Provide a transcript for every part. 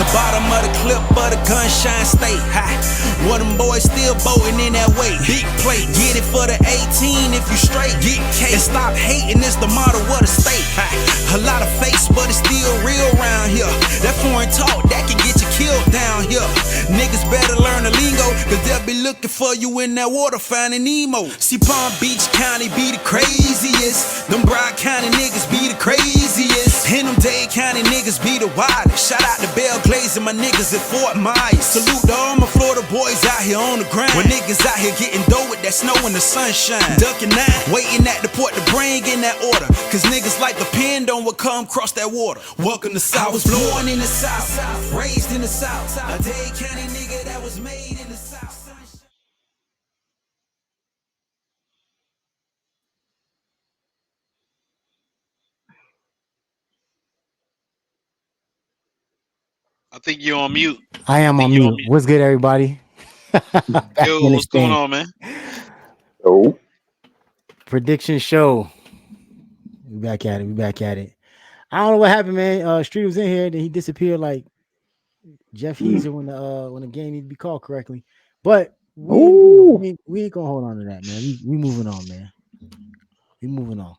The bottom of the clip, but the gunshine stay high. One of them boys still boating in that way. Big plate, get it for the 18 if you straight. Get cake and stop hating, it's the motto of the state. A lot of fakes, but it's still real around here. That foreign talk, that can get you killed down here. Niggas better learn the lingo, cause they'll be looking for you in that water finding Nemo. See, Palm Beach County be the craziest. Them Broward County niggas be the craziest. And them Dade County niggas be the wildest. Shout out to Belle Glaze and my niggas at Fort Myers. Salute to all my Florida boys out here on the grind. When niggas out here getting dough with that snow and the sunshine. Ducking nine, waiting at the port to bring in that order. Cause niggas like depend on what come across that water. Welcome to South. I was born in the South, raised in the South. A Dade County nigga that was made in the South. I think you're on mute. I am on mute. What's good, everybody? Yo, what's going on, man? Oh, Prediction show. We back at it. I don't know what happened, man. Street was in here, then he disappeared like Jeff Heezer when the game needed to be called correctly. But we ain't gonna hold on to that, man. We moving on, man. We moving on.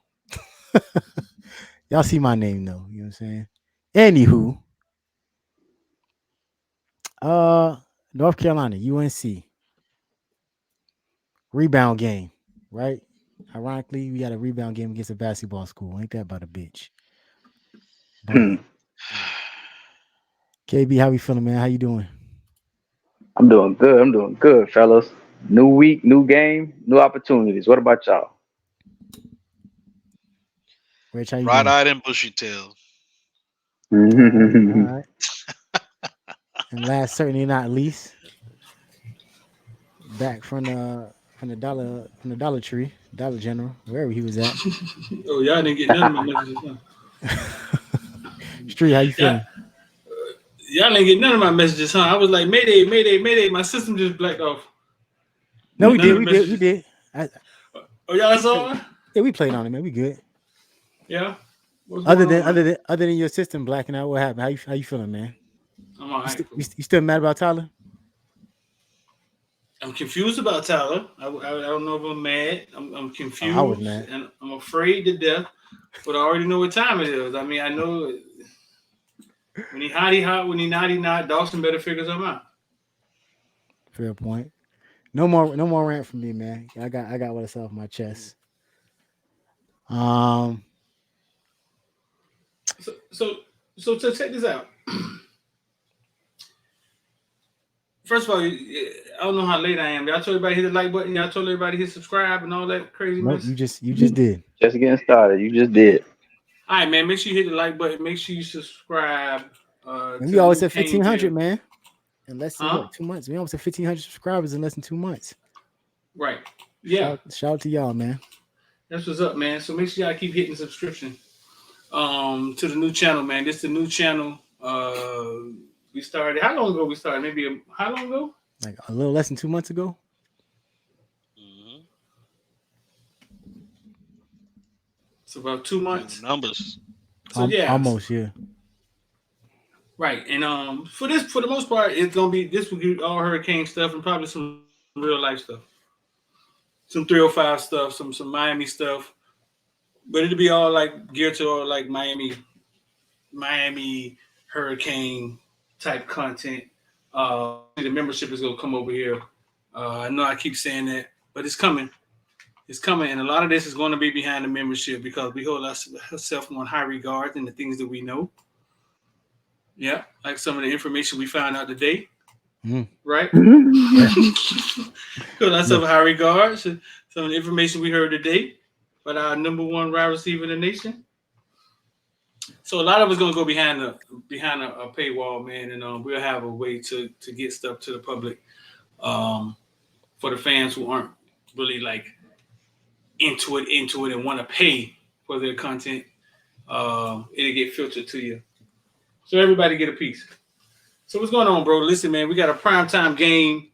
Y'all see my name though, you know what I'm saying? Anywho. North Carolina, UNC. Rebound game, right? Ironically, we got a rebound game against a basketball school. Ain't that about a bitch? KB, how we feeling, man? How you doing? I'm doing good, fellas. New week, new game, new opportunities. What about y'all? Rich, how you Bright-eyed and bushy-tailed. doing? All right. And last, certainly not least, back from the Dollar Tree, Dollar General, wherever he was at. Oh, y'all didn't get none of my messages, huh? Street, how you feeling? Y'all didn't get none of my messages, huh? I was like, Mayday, Mayday, Mayday. My system just blacked off. No, we did. Oh, y'all saw it? Yeah, we played on it, man. We good. Yeah. Other than your system blacking out, what happened? How you feeling, man? I'm all right. You still mad about Tyler? I'm confused about Tyler. I don't know if I'm mad. I'm confused. I was mad. And I'm afraid to death. But I already know what time it is. I mean, I know when he hot, when he not, Dawson better figure something out. Fair point. No more rant from me, man. I got what's off my chest. So to check this out. First of all, I don't know how late I am. Y'all told everybody hit the like button. Y'all told everybody hit subscribe and all that craziness. Nope, you just did. Just getting started. You just did. All right, man. Make sure you hit the like button. Make sure you subscribe. We always at 1,500, man. In less than Huh? 2 months. We almost at 1,500 subscribers in less than 2 months. Right. Yeah. Shout out to y'all, man. That's what's up, man. So make sure y'all keep hitting subscription to the new channel, man. This is the new channel. We started. How long ago we started? Maybe how long ago? Like a little less than 2 months ago. Mm-hmm. It's about 2 months. Numbers. So yeah, almost, yeah. Right, and for the most part, it's gonna be this will be all hurricane stuff and probably some real life stuff, some 305 stuff, some Miami stuff, but it'll be all like geared to all like Miami hurricane type content. The membership is gonna come over here. I know I keep saying that, but it's coming. It's coming, and a lot of this is going to be behind the membership because we hold ourselves on high regard in the things that we know. Yeah, like some of the information we found out today, right? Hold ourselves in high regard. Some of the information we heard today about our number one wide receiver in the nation. So a lot of it's going to go behind a paywall, man, and we'll have a way to get stuff to the public for the fans who aren't really like into it and want to pay for their content. It'll get filtered to you, so everybody get a piece. So what's going on, bro? Listen, man, we got a primetime game,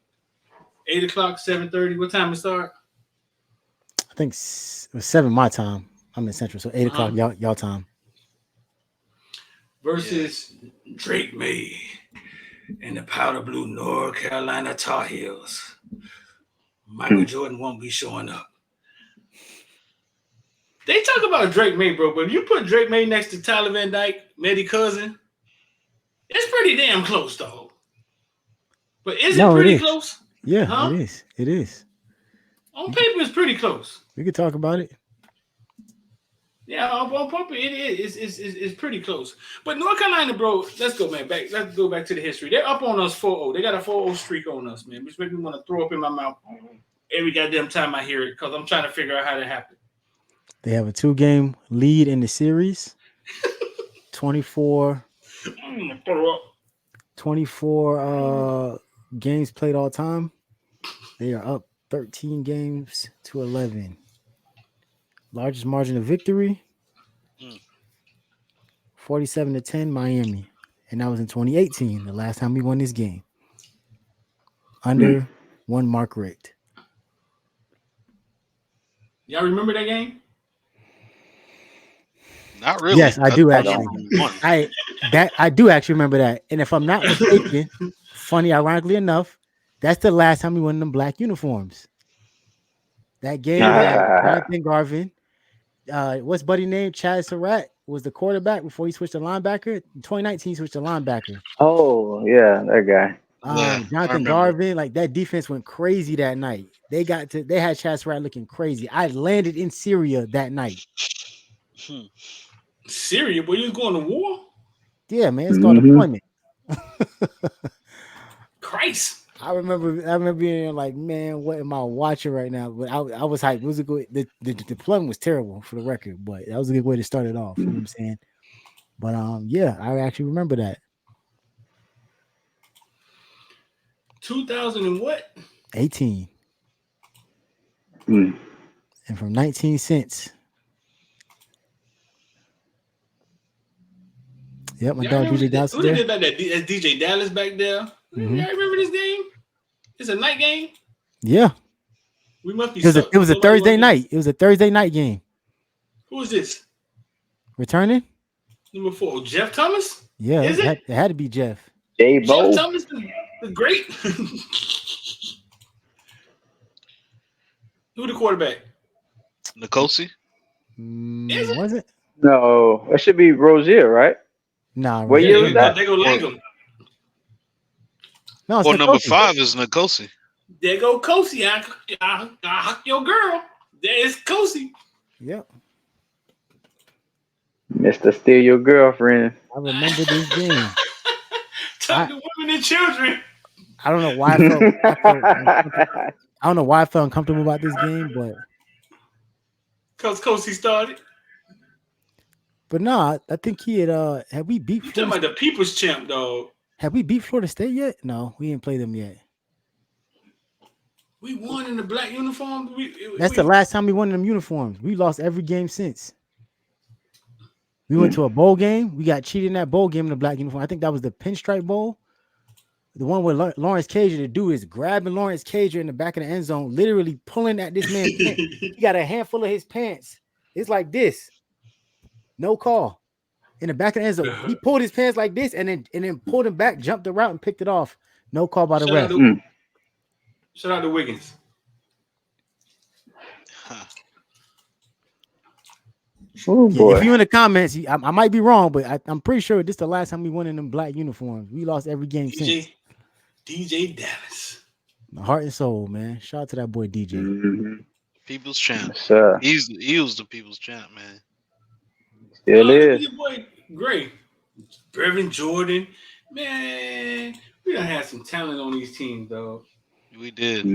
8 o'clock, 7:30. What time it start? I think it was 7 my time. I'm in Central, so 8 o'clock y'all time. Versus Drake May. and the powder blue North Carolina Tar Heels. Michael Jordan won't be showing up. They talk about Drake May, bro, but if you put Drake May next to Tyler Van Dyke, Mehdi Cousin, it's pretty damn close, though. But is it pretty close? Yeah, Huh? it is. It is. On paper, it's pretty close. We could talk about it. Yeah, on paper, it is. It's pretty close. But North Carolina, bro, let's go, man. Let's go back to the history. They're up on us 4-0. They got a 4-0 streak on us, man, which makes me want to throw up in my mouth every goddamn time I hear it because I'm trying to figure out how that happened. They have a 2-game lead in the series. 24 games played all time. They are up 13 games to 11. Largest margin of victory, 47-10 Miami. And that was in 2018, the last time we won this game. Under one Mark Richt. Y'all remember that game? Not really. Yes, I do actually. I do actually remember that. And if I'm not mistaken, funny, ironically enough, that's the last time we won them black uniforms. That game, Jonathan Garvin, what's buddy name? Chad Surratt was the quarterback before he switched to linebacker. In 2019, he switched to linebacker. Oh yeah, that guy. Jonathan Garvin, like that defense went crazy that night. They had Chad Surratt looking crazy. I landed in Syria that night. Syria, boy, you was going to war? Yeah, man, it's called deployment. Christ. I remember being like, man, what am I watching right now? But I was hyped. It was a good. The deployment was terrible for the record, but that was a good way to start it off. You know what I'm saying? But yeah, I actually remember that. 2000 and what? 18. And from 19 cents. Yep, my dog DJ Dallas. Who did that? That's DJ Dallas back there. Y'all remember this game? It's a night game. Yeah. We must be. It was a Thursday night. It was a Thursday night game. Who is this? Returning? Number 4, Jeff Thomas. Yeah, is it had to be Jeff. Jeff Thomas, the great. Who the quarterback? Nicosi? Was it? No, it should be Rozier, right? Nah, what year was that? They go like him. No, or number 5 is Nicosi. There go Kosi. I huck your girl. There is Kosi. Yep. Mr. Steal Your Girlfriend. I remember this game. Talk to women and children. I don't know why I felt uncomfortable about this game, but because Kosi started. But no, I think he had we beat you talking about the people's champ, dog. Have we beat Florida State yet? No, we didn't play them yet. We won in the black uniforms. That's the last time we won in them uniforms. We lost every game since. We went to a bowl game. We got cheated in that bowl game in the black uniform. I think that was the Pinstripe Bowl. The one where Lawrence Cager, the dude is grabbing Lawrence Cager in the back of the end zone, literally pulling at this man's pants. He got a handful of his pants. It's like this. No call. In the back of the end zone. He pulled his pants like this and then pulled him back, jumped the route, and picked it off. No call by the ref. Shout out to Wiggins. Oh boy. If you in the comments, I might be wrong, but I'm pretty sure this is the last time we won in them black uniforms. We lost every game since. DJ Dallas. My heart and soul, man. Shout out to that boy DJ. People's champ. Yes, he was the people's champ, man. Still is. Your boy Gray. Brevin Jordan. Man, we done had some talent on these teams, dog. We did.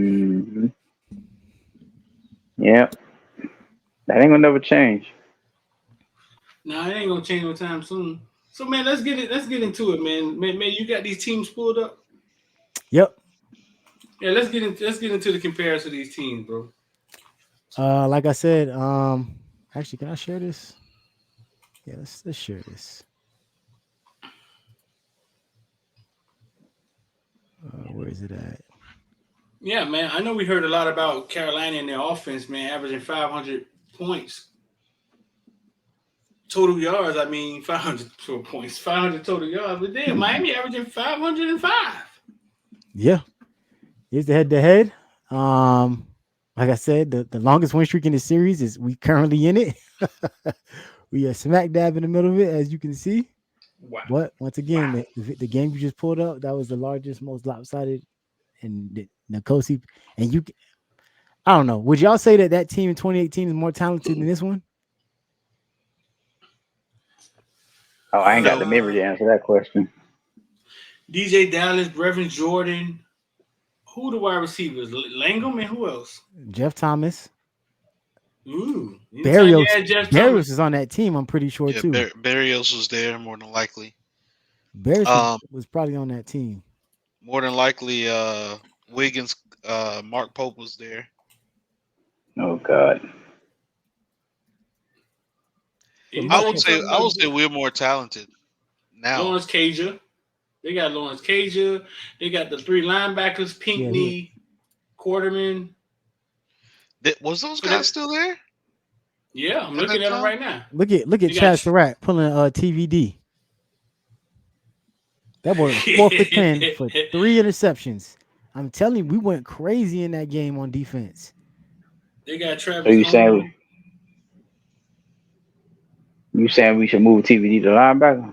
Yeah. That ain't gonna never change. Nah, it ain't gonna change no time soon. So man, let's get into it, man. Man, you got these teams pulled up? Yep. Yeah, let's get into the comparison of these teams, bro. Like I said, actually, can I share this? Yeah, let's share this. Where is it at? Yeah, man. I know we heard a lot about Carolina and their offense, man, averaging 500 points. total yards. I mean, 500 points, 500 total yards. But then Miami averaging 505. Yeah. Here's the head-to-head. Like I said, the longest win streak in the series is we currently in it. We are smack dab in the middle of it, as you can see. Wow. But once again, Wow. the game you just pulled up, that was the largest, most lopsided, and the Nkosi. And I don't know. Would y'all say that team in 2018 is more talented than this one? Oh, I ain't got the No. memory to answer that question. DJ Dallas, Brevin Jordan. Who the wide receivers? Langham and who else? Jeff Thomas. Ooh. Anytime you Barrios add Jeff Thomas. is on that team, I'm pretty sure, Yeah, too. Barrios was there more than likely. Barrios was probably on that team. More than likely, Wiggins, Mark Pope was there. Oh God. I would say we're more talented now. Lawrence Cager. They got Lawrence Cager. They got the 3 linebackers, Pinkney, Quarterman. Was those guys still there? Yeah, I'm looking at them right now. Look at Chad Surratt pulling TVD. That was 4 for 10 for 3 interceptions. I'm telling you, we went crazy in that game on defense. They got Travis. So you saying we should move TVD to linebacker?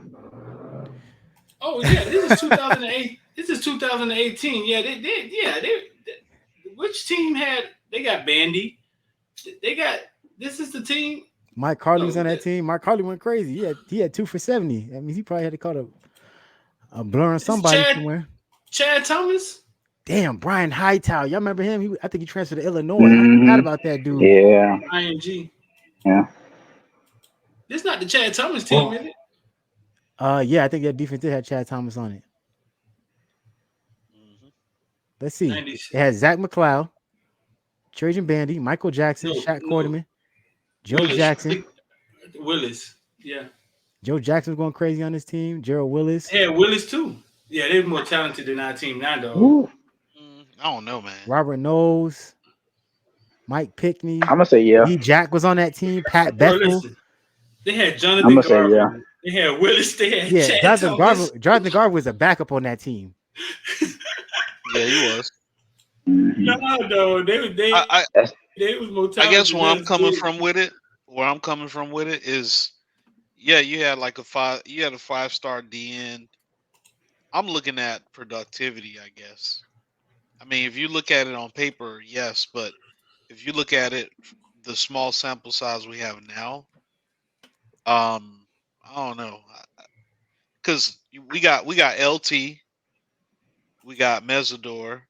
Oh yeah, this is 2008. This is 2018. Yeah, they which team had? They got Bandy. They got. This is the team. Mike Carley was on that team. Mike Carley went crazy. He had 2 for 70. That means he probably had to call a blur on somebody somewhere. Chad Thomas. Damn, Brian Hightower. Y'all remember him? I think he transferred to Illinois. I forgot about that dude. Yeah. ING. Yeah. This not the Chad Thomas team, is it? Yeah, I think that defense did have Chad Thomas on it. Let's see. 96. It has Zach McLeod, Trajan Bandy, Michael Jackson, Shaq Quarterman, Joe Jackson. Willis. Yeah. Joe Jackson was going crazy on this team. Gerald Willis. Yeah, Willis too. Yeah, they're more talented than our team now, though. I don't know, man. Robert Knowles, Mike Pickney. I'm gonna say yeah. Lee Jack was on that team. Pat Bethel. They had Jonathan Garber. Yeah. They had Willis. They had Chad Thomas. Jonathan Garber was a backup on that team. Yeah, he was. No, they was more talented. I guess where I'm coming from with it is, yeah, you had like a 5-star DN. I'm looking at productivity, I guess. I mean, if you look at it on paper, yes, but if you look at it, the small sample size we have now, I don't know, because we got LT, we got Mesidor,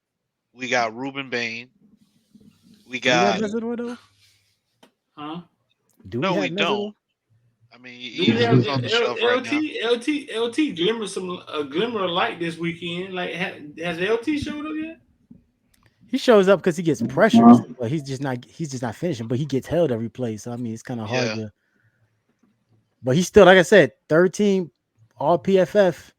we got Ruben Bain, we got Mesidor though? Huh? No, we don't. I mean, he's on the shelf right now. LT glimmer a glimmer of light this weekend. Like, has LT showed up yet? He shows up because he gets pressures, but he's just not finishing. But he gets held every play, so I mean, it's kind of hard to. But he's still, like I said, 3rd team All PFF,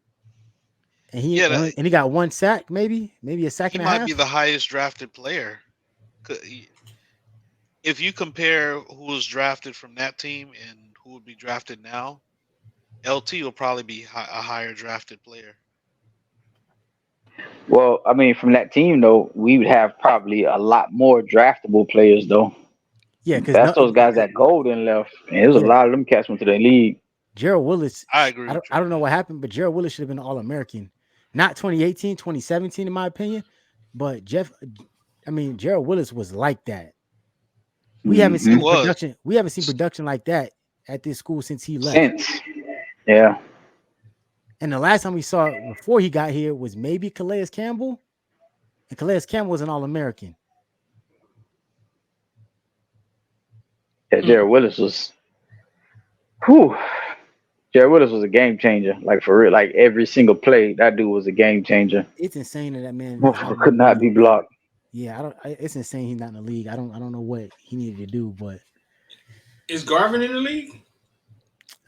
and he got 1 sack, maybe a sack and a half. He might be the highest drafted player. If you compare who was drafted from that team and who would be drafted now, LT will probably be a higher drafted player. Well, I mean, from that team though, we would have probably a lot more draftable players though. Yeah, because that's those guys that Golden left, and there's a lot of them cats went to the league. Gerald Willis, I agree. I don't know what happened, but Gerald Willis should have been an All-American. Not 2018, 2017, in my opinion, but Gerald Willis was like that. We haven't seen production. We haven't seen production like that at this school since he left. Yeah. And the last time we saw it before he got here was maybe Calais Campbell. And Calais Campbell was an All-American. Yeah, Jared Willis was. Jared Willis was a game changer. Like for real. Like every single play, that dude was a game changer. It's insane that man could not be blocked. Yeah, it's insane he's not in the league. I don't know what he needed to do, but is Garvin in the league?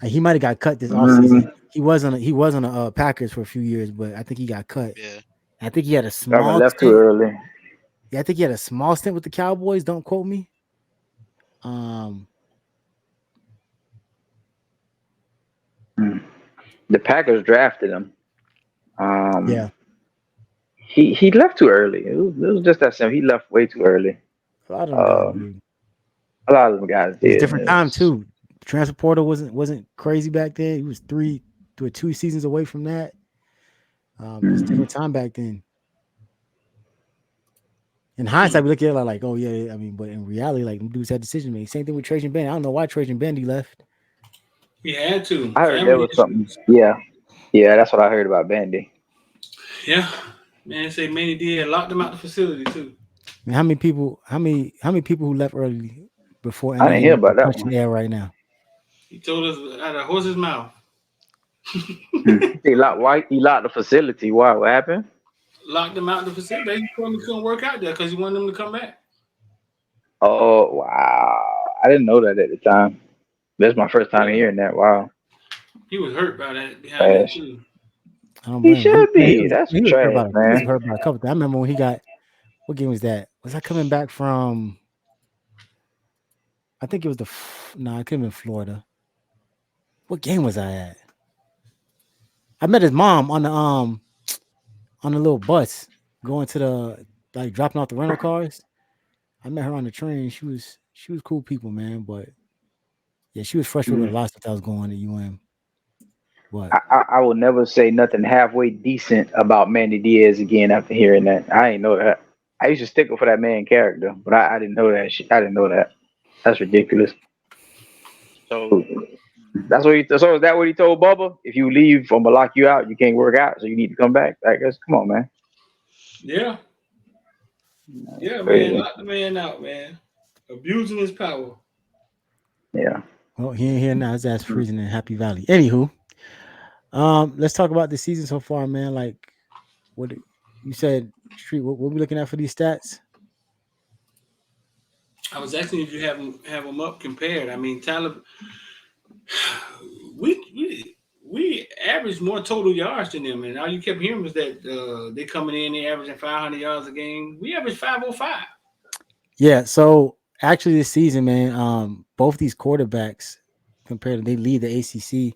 He might have got cut this offseason. He was on the Packers for a few years, but I think he got cut. Yeah, I think he had a small left too early. Yeah, I think he had a small stint with the Cowboys. Don't quote me. the Packers drafted him. Yeah, He left too early. It was just that simple. He left way too early. a lot of them guys Um, do. a lot of them guys It was a did. different time too. Transfer portal wasn't crazy back then. He was 2 seasons away from that. It was a different time back then. In hindsight, we look at it like, oh yeah. I mean, but in reality, like them dudes had decision making. Same thing with Trajan Bendy. I don't know why Trajan Bendy left. He had to. I heard there Family was something. issues. Yeah, that's what I heard about Bandy. Yeah. Man, say many did. Locked him out the facility too. I mean, how many people who left early before I ended didn't up hear getting about that concussion one. air right now? He told us out of the horse's mouth. He locked the facility. Why? What happened? Locked him out the facility. He told him he couldn't work out there because he wanted him to come back. Oh wow! I didn't know that at the time. That's my first time hearing that. Wow. He was hurt by that behind that Trash. too. I don't He blame him. should be. That's He was hurt trash, he was man. hurt by a couple. I remember when he got. What game was that? Was I coming back from? I think it was I couldn't have been Florida. What game was I at? I met his mom on the little bus going to the dropping off the rental cars. I met her on the train. She was cool people, man. But yeah, she was frustrated with a lot of stuff that was going on at UM. But I will never say nothing halfway decent about Manny Diaz again after hearing that. I ain't know that. I used to stickle for that man character, but I didn't know that. I didn't know that. That's ridiculous. So So is that what he told Bubba? If you leave, I'm gonna lock you out. You can't work out, so you need to come back. I guess. Come on, man. Yeah. Yeah, Crazy. man. Lock the man out, man. Abusing his power. Yeah. well, he ain't here now. His ass freezing in Happy Valley. Anywho, let's talk about the season so far, man. Like, what you said, Street. What we looking at for these stats? I was asking if you have them up compared. I mean, Tyler, we averaged more total yards than them, and all you kept hearing was that they coming in, they averaging 500 yards a game. We averaged 505. Yeah. So actually, this season, man, both these quarterbacks they lead the ACC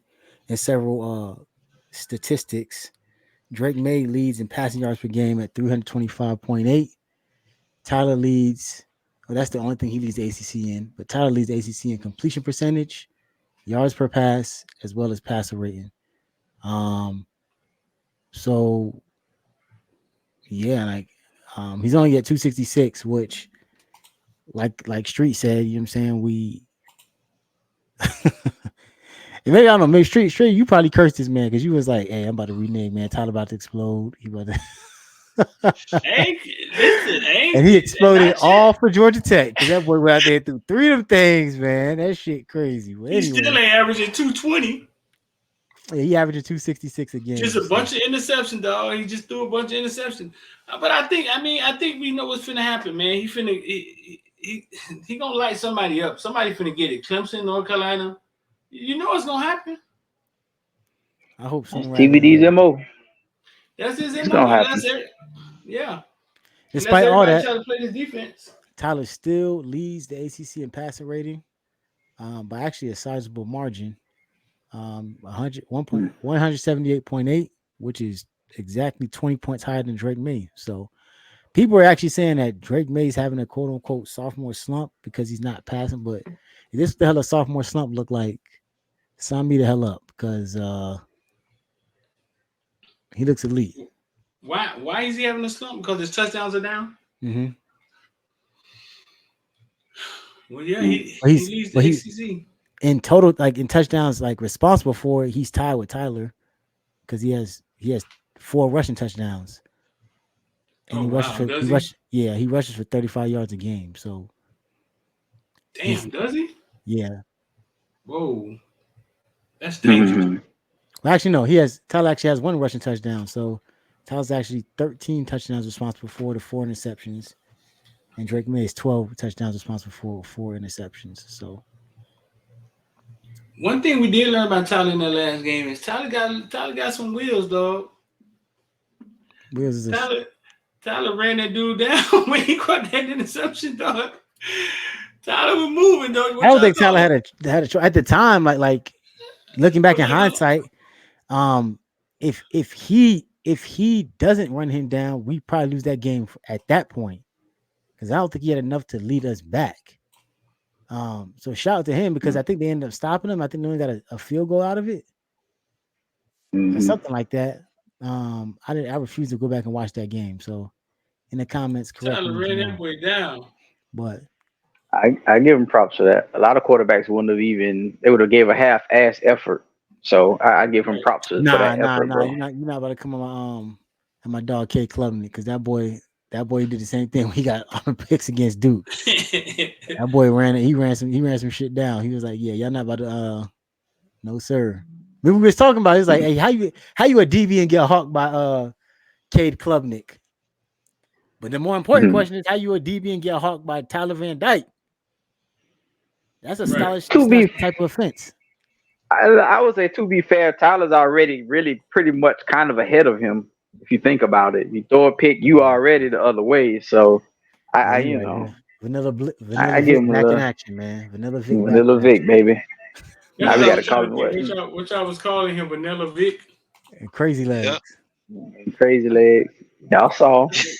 in several statistics. Drake May leads in passing yards per game at 325.8. Tyler leads. Well, that's the only thing he leads the ACC in. But Tyler leads the ACC in completion percentage, yards per pass, as well as passer rating. So yeah, like he's only at 266, which like Street said, you know what I'm saying? Maybe I don't know, maybe Street, you probably cursed this man because you was like, hey, I'm about to renege, man. Tyler about to explode. He about to and he exploded all for Georgia Tech because that boy went out there through 3 of them things, man. That shit crazy. Well, He still ain't averaging 220. Yeah, he averaging 266 a game. Just a bunch of interceptions, dog. He just threw a bunch of interceptions. But I think we know what's finna happen, man. He gonna light somebody up. Somebody finna get it. Clemson, North Carolina. You know what's gonna happen. I hope so. TVD's MO. That's his It's MO. gonna happen. Yeah. Despite all that, try to play this defense. Tyler still leads the ACC in passing rating by actually a sizable margin. 178.8, which is exactly 20 points higher than Drake May. So people are actually saying that Drake May is having a quote unquote sophomore slump because he's not passing. But if this the hell a sophomore slump look like, sign me the hell up because he looks elite. Why is he having a slump? Because his touchdowns are down? Mm-hmm. Well, yeah, he leads the ACC. In total, like in touchdowns, like responsible for it, he's tied with Tyler because he has 4 rushing touchdowns. And he rushes for 35 yards a game. So damn, does he? Yeah. Whoa. That's dangerous. Mm-hmm. Well, actually, no, Tyler actually has 1 rushing touchdown. So Tyler's actually 13 touchdowns responsible for the 4 interceptions. And Drake May is 12 touchdowns responsible for 4 interceptions. So one thing we did learn about Tyler in that last game is Tyler got some wheels, dog. Wheels is Tyler ran that dude down when he caught that interception, dog. Tyler was moving, dog. I don't think Tyler had a at the time, like looking back in hindsight, Um, if he doesn't run him down, we probably lose that game at that point because I don't think he had enough to lead us back. So shout out to him because I think they ended up stopping him. I think they only got a field goal out of it or Hmm. something like that. I refuse to go back and watch that game. So in the comments, correct Tyler me if ran I'm that wrong. way down. But I give him props for that. A lot of quarterbacks wouldn't have even. They would have gave a half-ass effort. So I give him Right. props for nah, that nah, effort, nah. bro. You're not about to come on my dog K Clubbing because that boy did the same thing. We got on the picks against Duke. That boy ran some shit down. He was like, yeah, y'all not about to no sir. We was talking about it. It's like, hey, how you a DB and get hawked by Cade Klubnik? But the more important Mhm. question is how you a DB and get hawked by Tyler Van Dyke? That's a Right. scholarship To snatch be, type of offense. I would say to be fair, Tyler's already really pretty much kind of ahead of him. If you think about it, you throw a pick, you already the other way. So Yeah, I you're you right. know, Yeah. Vanilla I give Vic him a back in little action, man. Vanilla Vic back Vanilla in action. Vic, baby. That's Now we what I got to was call trying him to think. what? What y'all was calling him, Vanilla Vic. And crazy Yep. legs. Crazy legs. Y'all saw. I think.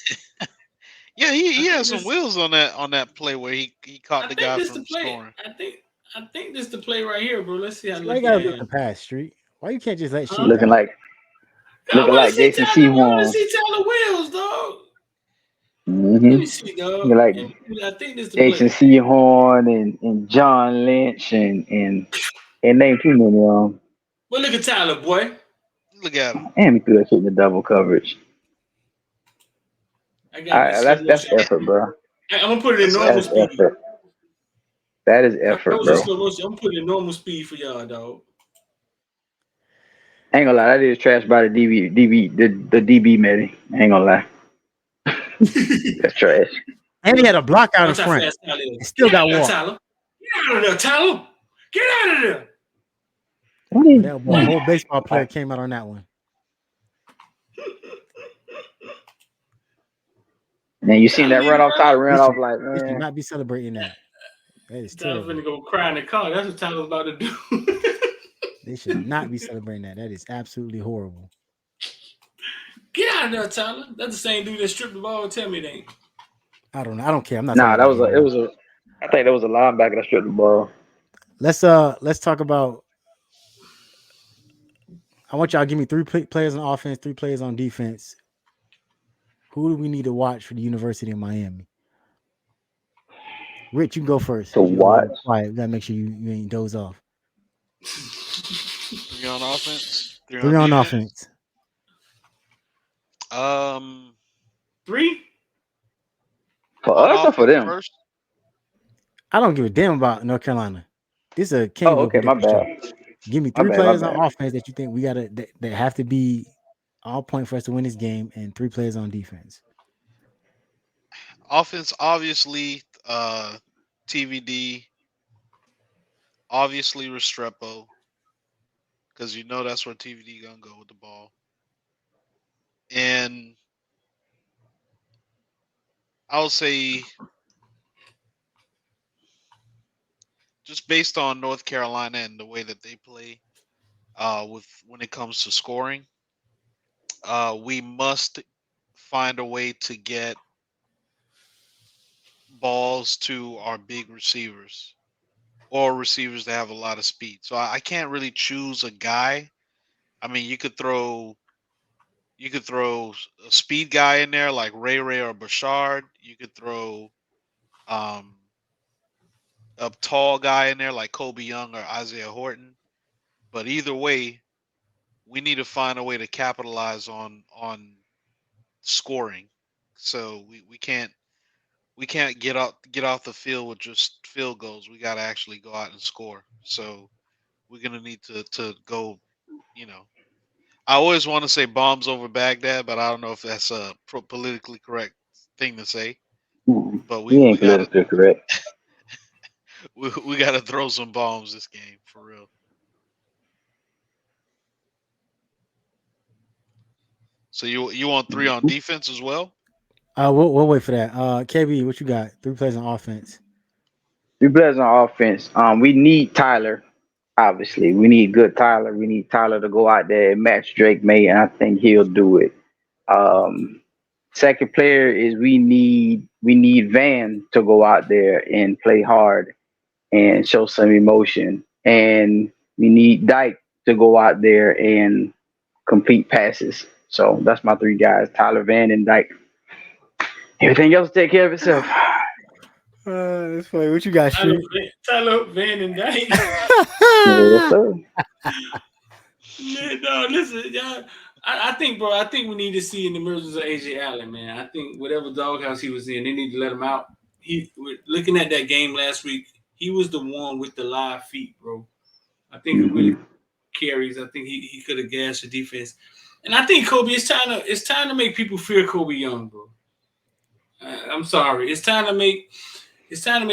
Yeah, he I had think some this. wheels on that play where he caught I the think guy this the from play. scoring. I think this the play right here, bro. Let's see how Why you lucky gotta I look the am. past, Street? Why you can't just let shit Huh? Looking die? like I looking want to like see Jason Tyler. I want to Sehorn. see Tyler Wills, dog. Let Mm-hmm. me see, dog. Looking like I think this the Jason play. Sehorn and John Lynch and name too many of them. But look at Tyler, boy. Look at him. And he threw that shit in the double coverage. I gotta get slow That's motion. effort, bro. I'm gonna put it in That's normal That's effort. speed. effort. That is That effort, was in bro. slow motion. I'm putting it in normal speed for y'all, dog. I ain't gonna lie, that is trash by the the DB Medi. I ain't gonna lie, that's trash. And he had a block out in Watch how front. fast Tyler is. And still Get out got of there, walked. Tyler. Get out of there, Tyler. Get out of there. What But is, that boy, a whole baseball player came out on that one. man, you seen Tyler that need to run off? Tyler They ran should off like, they should man. not be celebrating that. That is Tyler terrible. finna go cry in the car. That's what Tyler's about to do. They should not be celebrating that. That is absolutely horrible. Get out of there, Tyler. That's the same dude that stripped the ball. Tell me it ain't. I don't know. I don't care. I'm not talking Nah, about that the was a. game It now. was a. I think that was a linebacker that stripped the ball. Let's talk about. I want y'all to give me three players on offense, three players on defense. Who do we need to watch for the University of Miami? Rich, you can go first To because you're a little watch. more quiet. We gotta make sure you ain't doze off. 3 on offense, 3 Three on on defense. offense. Um, Three? For on us or for offense them? first. I don't give a damn about North Carolina. This is a Oh, Caneville okay, my prediction show. bad. Give me My three bad. My players on bad. offense that you think we gotta that have to be all point for us to win this game, and three players on defense. Offense, obviously, TVD, obviously Restrepo, because you know that's where TVD gonna go with the ball. And I'll say, just based on North Carolina and the way that they play, with when it comes to scoring, we must find a way to get balls to our big receivers or receivers that have a lot of speed. So I can't really choose a guy. I mean, you could throw a speed guy in there like Ray Ray or Bashard. You could throw um, a tall guy in there like Kobe Young or Isaiah Horton. But either way, we need to find a way to capitalize on scoring. So we can't get off the field with just field goals. We got to actually go out and score. So we're gonna need to go. You know, I always want to say bombs over Baghdad, but I don't know if that's a politically correct thing to say. But we He we ain't gotta politically correct. we gotta throw some bombs this game for real. So you want 3 on defense as well? We'll wait for that. KB, what you got? Three players on offense. Three players on offense. We need Tyler. Obviously, we need good Tyler. We need Tyler to go out there and match Drake May, and I think he'll do it. Um, Second player is we need Van to go out there and play hard and show some emotion, and we need Dyke to go out there and complete passes. So that's my three guys: Tyler, Van, and Dyke. Everything else will take care of itself. That's funny. What you got, Tyler, Street? Tyler Van and Dyke. Yes, sir. Man, no, listen, y'all. I think, bro. I think we need to see an emergence of AJ Allen, man. I think whatever doghouse he was in, they need to let him out. Looking at that game last week, he was the one with the live feet, bro. I think it Hmm. really carries. I think he could have gassed the defense, and I think Kobe. It's time to make people fear Kobe Young, bro. I'm sorry. It's time to make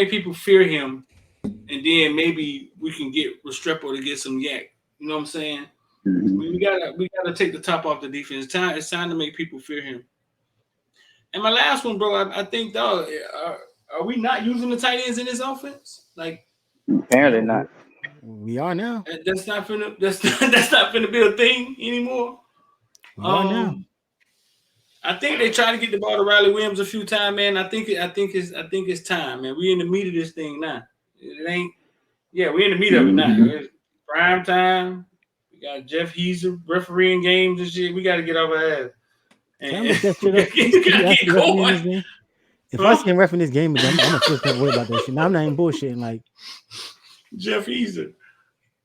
people fear him, and then maybe we can get Restrepo to get some yak. You know what I'm saying? Hmm. We gotta take the top off the defense. It's time to make people fear him. And my last one, bro, I think dog, are we not using the tight ends in this offense? Like Apparently No, not. we are now. that's not finna be a thing anymore. We are now. Um, I think they tried to get the ball to Riley Williams a few times, man. I think it's time, man. We in the meat of this thing now. It ain't. Yeah, we in the meat of it now. Hmm. It's prime time. We got Jeff Heezer refereeing games and shit. We got to get off our ass. Can I And look that shit up? we Can got you to ask get the referee in this going. game? If I Huh? see him ref in this game again, I'm gonna feel some way about that shit. Now I'm not even bullshitting. Like, Jeff Heezer.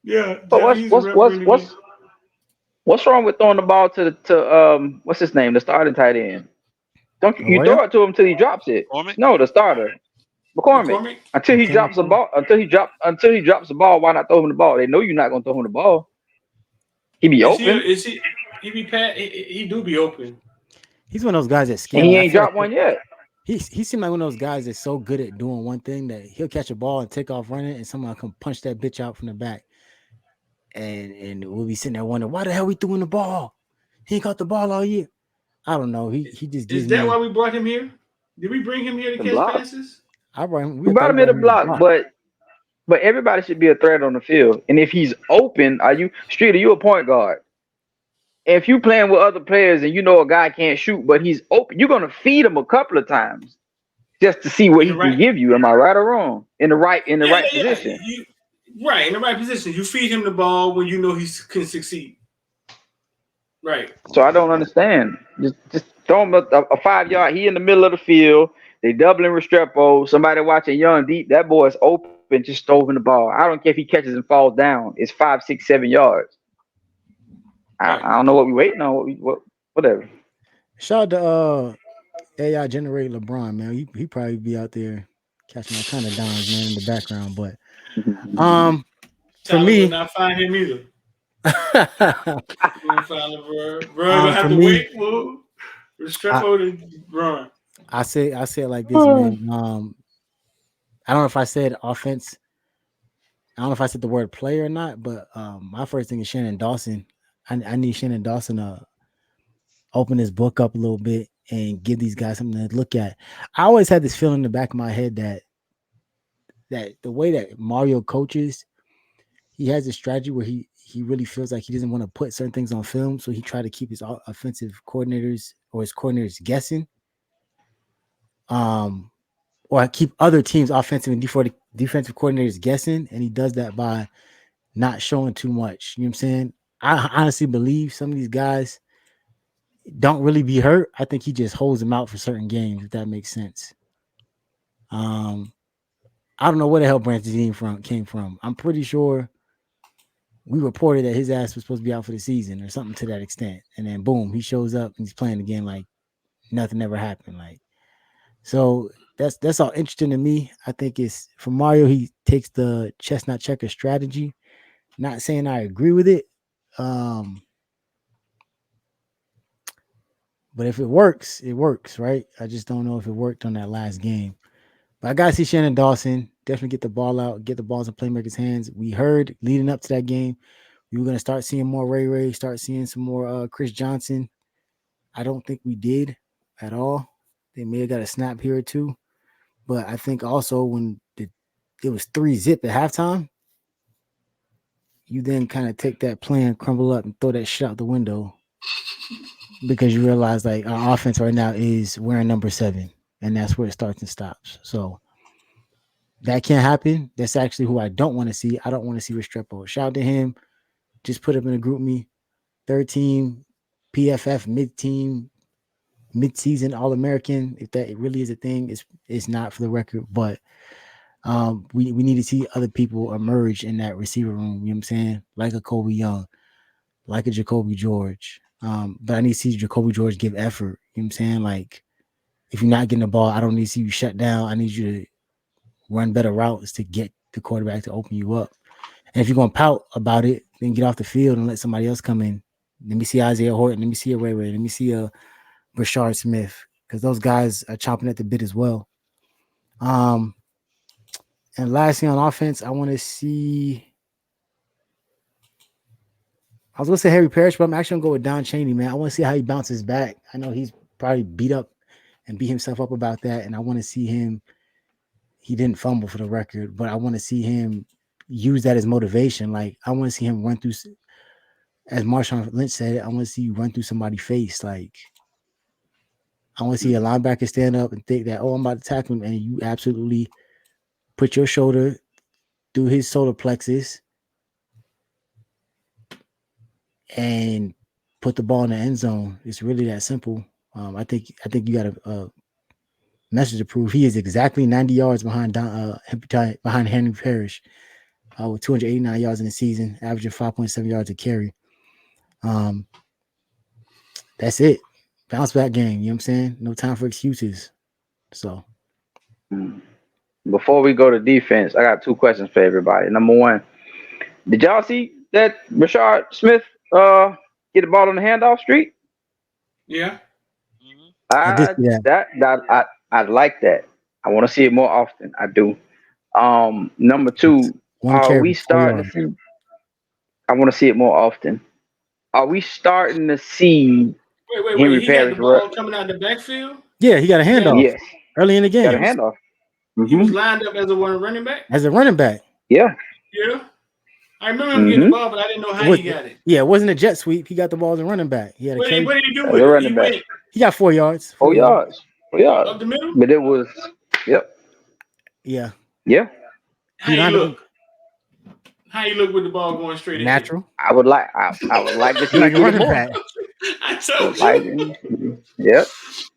Yeah, But Jeff what's Heezer what's what's refereeing the game. what's what's wrong with throwing the ball to what's his name, the starting tight end? Don't you Arroyo? throw it to him until he drops it? McCormick. No, the starter, McCormick. McCormick. Until Oh, he Cam drops the McCormick. ball, until he drops the ball, why not throw him the ball? They know you're not gonna throw him the ball. He be Is he? open, Is he? He be pat. He do be open. He's one of those guys that and scare he me. I ain't feel dropped like one yet. he seemed like one of those guys that's so good at doing one thing that he'll catch a ball and take off running, and someone come punch that bitch out from the back, and we'll be sitting there wondering why the hell we throwing the ball. He ain't caught the ball all year. I don't know. He just Is gives that why me. we brought him here? Did we bring him here to The catch block. passes? I brought him. We We thought brought we him in brought the him in to block, block. but everybody should be a threat on the field. And if he's open, are you Street? Are you a point guard? If you playing with other players and you know a guy can't shoot, but he's open, you're gonna feed him a couple of times just to see what In the he can right. give you. Am I right or wrong? In the right Yeah. position. Right in the right position. You feed him the ball when you know he can succeed. Right. So I don't understand. Just throw him a 5 yard. He in the middle of the field. They doubling Restrepo. Somebody watching Young Deep. That boy is open. Just throwing the ball. I don't care if he catches and falls down. It's 5, 6, 7 yards. I, Right. I don't know what we waiting on. Whatever. Shout out to AI generate LeBron, man. He probably be out there catching all kind of dimes, man, in the background. But um, for Tyler will me, not find him either. You won't find LeBron. Bro, gonna for have to me, wait, fool. I, Restrepo to run. I say it like this, man. I don't know if I said offense. I don't know if I said the word play or not, but my first thing is Shannon Dawson. I need Shannon Dawson to open his book up a little bit and give these guys something to look at. I always had this feeling in the back of my head that the way that Mario coaches, he has a strategy where he really feels like he doesn't want to put certain things on film, so he tried to keep his offensive coordinators or his coordinators guessing, um, or keep other teams' offensive and defensive coordinators guessing, and he does that by not showing too much. You know what I'm saying? I honestly believe some of these guys don't really be hurt. I think he just holds them out for certain games, if that makes sense. Um, I don't know where the hell Branson came from. I'm pretty sure we reported that his ass was supposed to be out for the season or something to that extent. And then boom, he shows up and he's playing again like nothing ever happened. Like, so that's all interesting to me. I think it's for Mario, he takes the chestnut checker strategy. Not saying I agree with it. Um, but if it works, it works, right? I just don't know if it worked on that last game. But I gotta see Shannon Dawson definitely get the ball out, get the balls in playmakers' hands. We heard leading up to that game, we were gonna start seeing more Ray, start seeing some more Chris Johnson. I don't think we did at all. They may have got a snap here or two, but I think also when it was 3-0 at halftime, you then kind of take that plan, crumble up, and throw that shit out the window because you realize like our offense right now is wearing number 7, and that's where it starts and stops. So that can't happen. That's actually who I don't want to see. I don't want to see Restrepo. Shout out to him. Just put him in a group me. 3rd team, PFF mid-team, mid-season All-American. If that really is a thing, it's not for the record, but we need to see other people emerge in that receiver room. You know what I'm saying? Like a Kobe Young, like a Jacoby George. But I need to see Jacoby George give effort. You know what I'm saying? Like, if you're not getting the ball, I don't need to see you shut down. I need you to run better routes to get the quarterback to open you up. And if you're gonna pout about it, then get off the field and let somebody else come in. Let me see Isaiah Horton. Let me see a Ray Ray. Let me see a Rashard Smith, because those guys are chomping at the bit as well. And lastly on offense, I want to see. I was gonna say Harry Parrish, but I'm actually gonna go with Don Chaney, man. I want to see how he bounces back. I know he's probably beat up and beat himself up about that, and I want to see him. He didn't fumble for the record, but I want to see him use that as motivation. Like, I want to see him run through, as Marshawn Lynch said, I want to see you run through somebody's face. Like, I want to see a linebacker stand up and think that, oh, I'm about to tackle him, and you absolutely put your shoulder through his solar plexus and put the ball in the end zone. It's really that simple. I think you got a message to prove. He is exactly 90 yards behind Henry Parrish, with 289 yards in the season, averaging 5.7 yards a carry. That's it. Bounce back game. You know what I'm saying? No time for excuses. So, Before we go to defense, I got 2 questions for everybody. Number 1, did y'all see that Rashard Smith get the ball on the handoff streak? Yeah. I did see that. I like that. I want to see it more often. I do. Number 2, One are carry, we 4 starting yards. to see? I want to see it more often. Are we starting to see Wait. Henry He had the Parrish run? ball coming out of the backfield. Yeah, he got a He had, handoff Yes, early in the got a game handoff. he was lined up as a running back. as a running back. Yeah. Yeah. I remember him getting the ball, but I didn't know how he got it. Yeah, it wasn't a jet sweep. He got the ball as a running back. He had a What carry. did he do As with a it? running He back. went He got 4 yards. 4 yards. 4 yards. up the middle. But it was, yep. Yeah. Yeah. How you look? How you look with the ball going straight Natural. I would like to see Like it a get running more. back. I told Like, you. yep.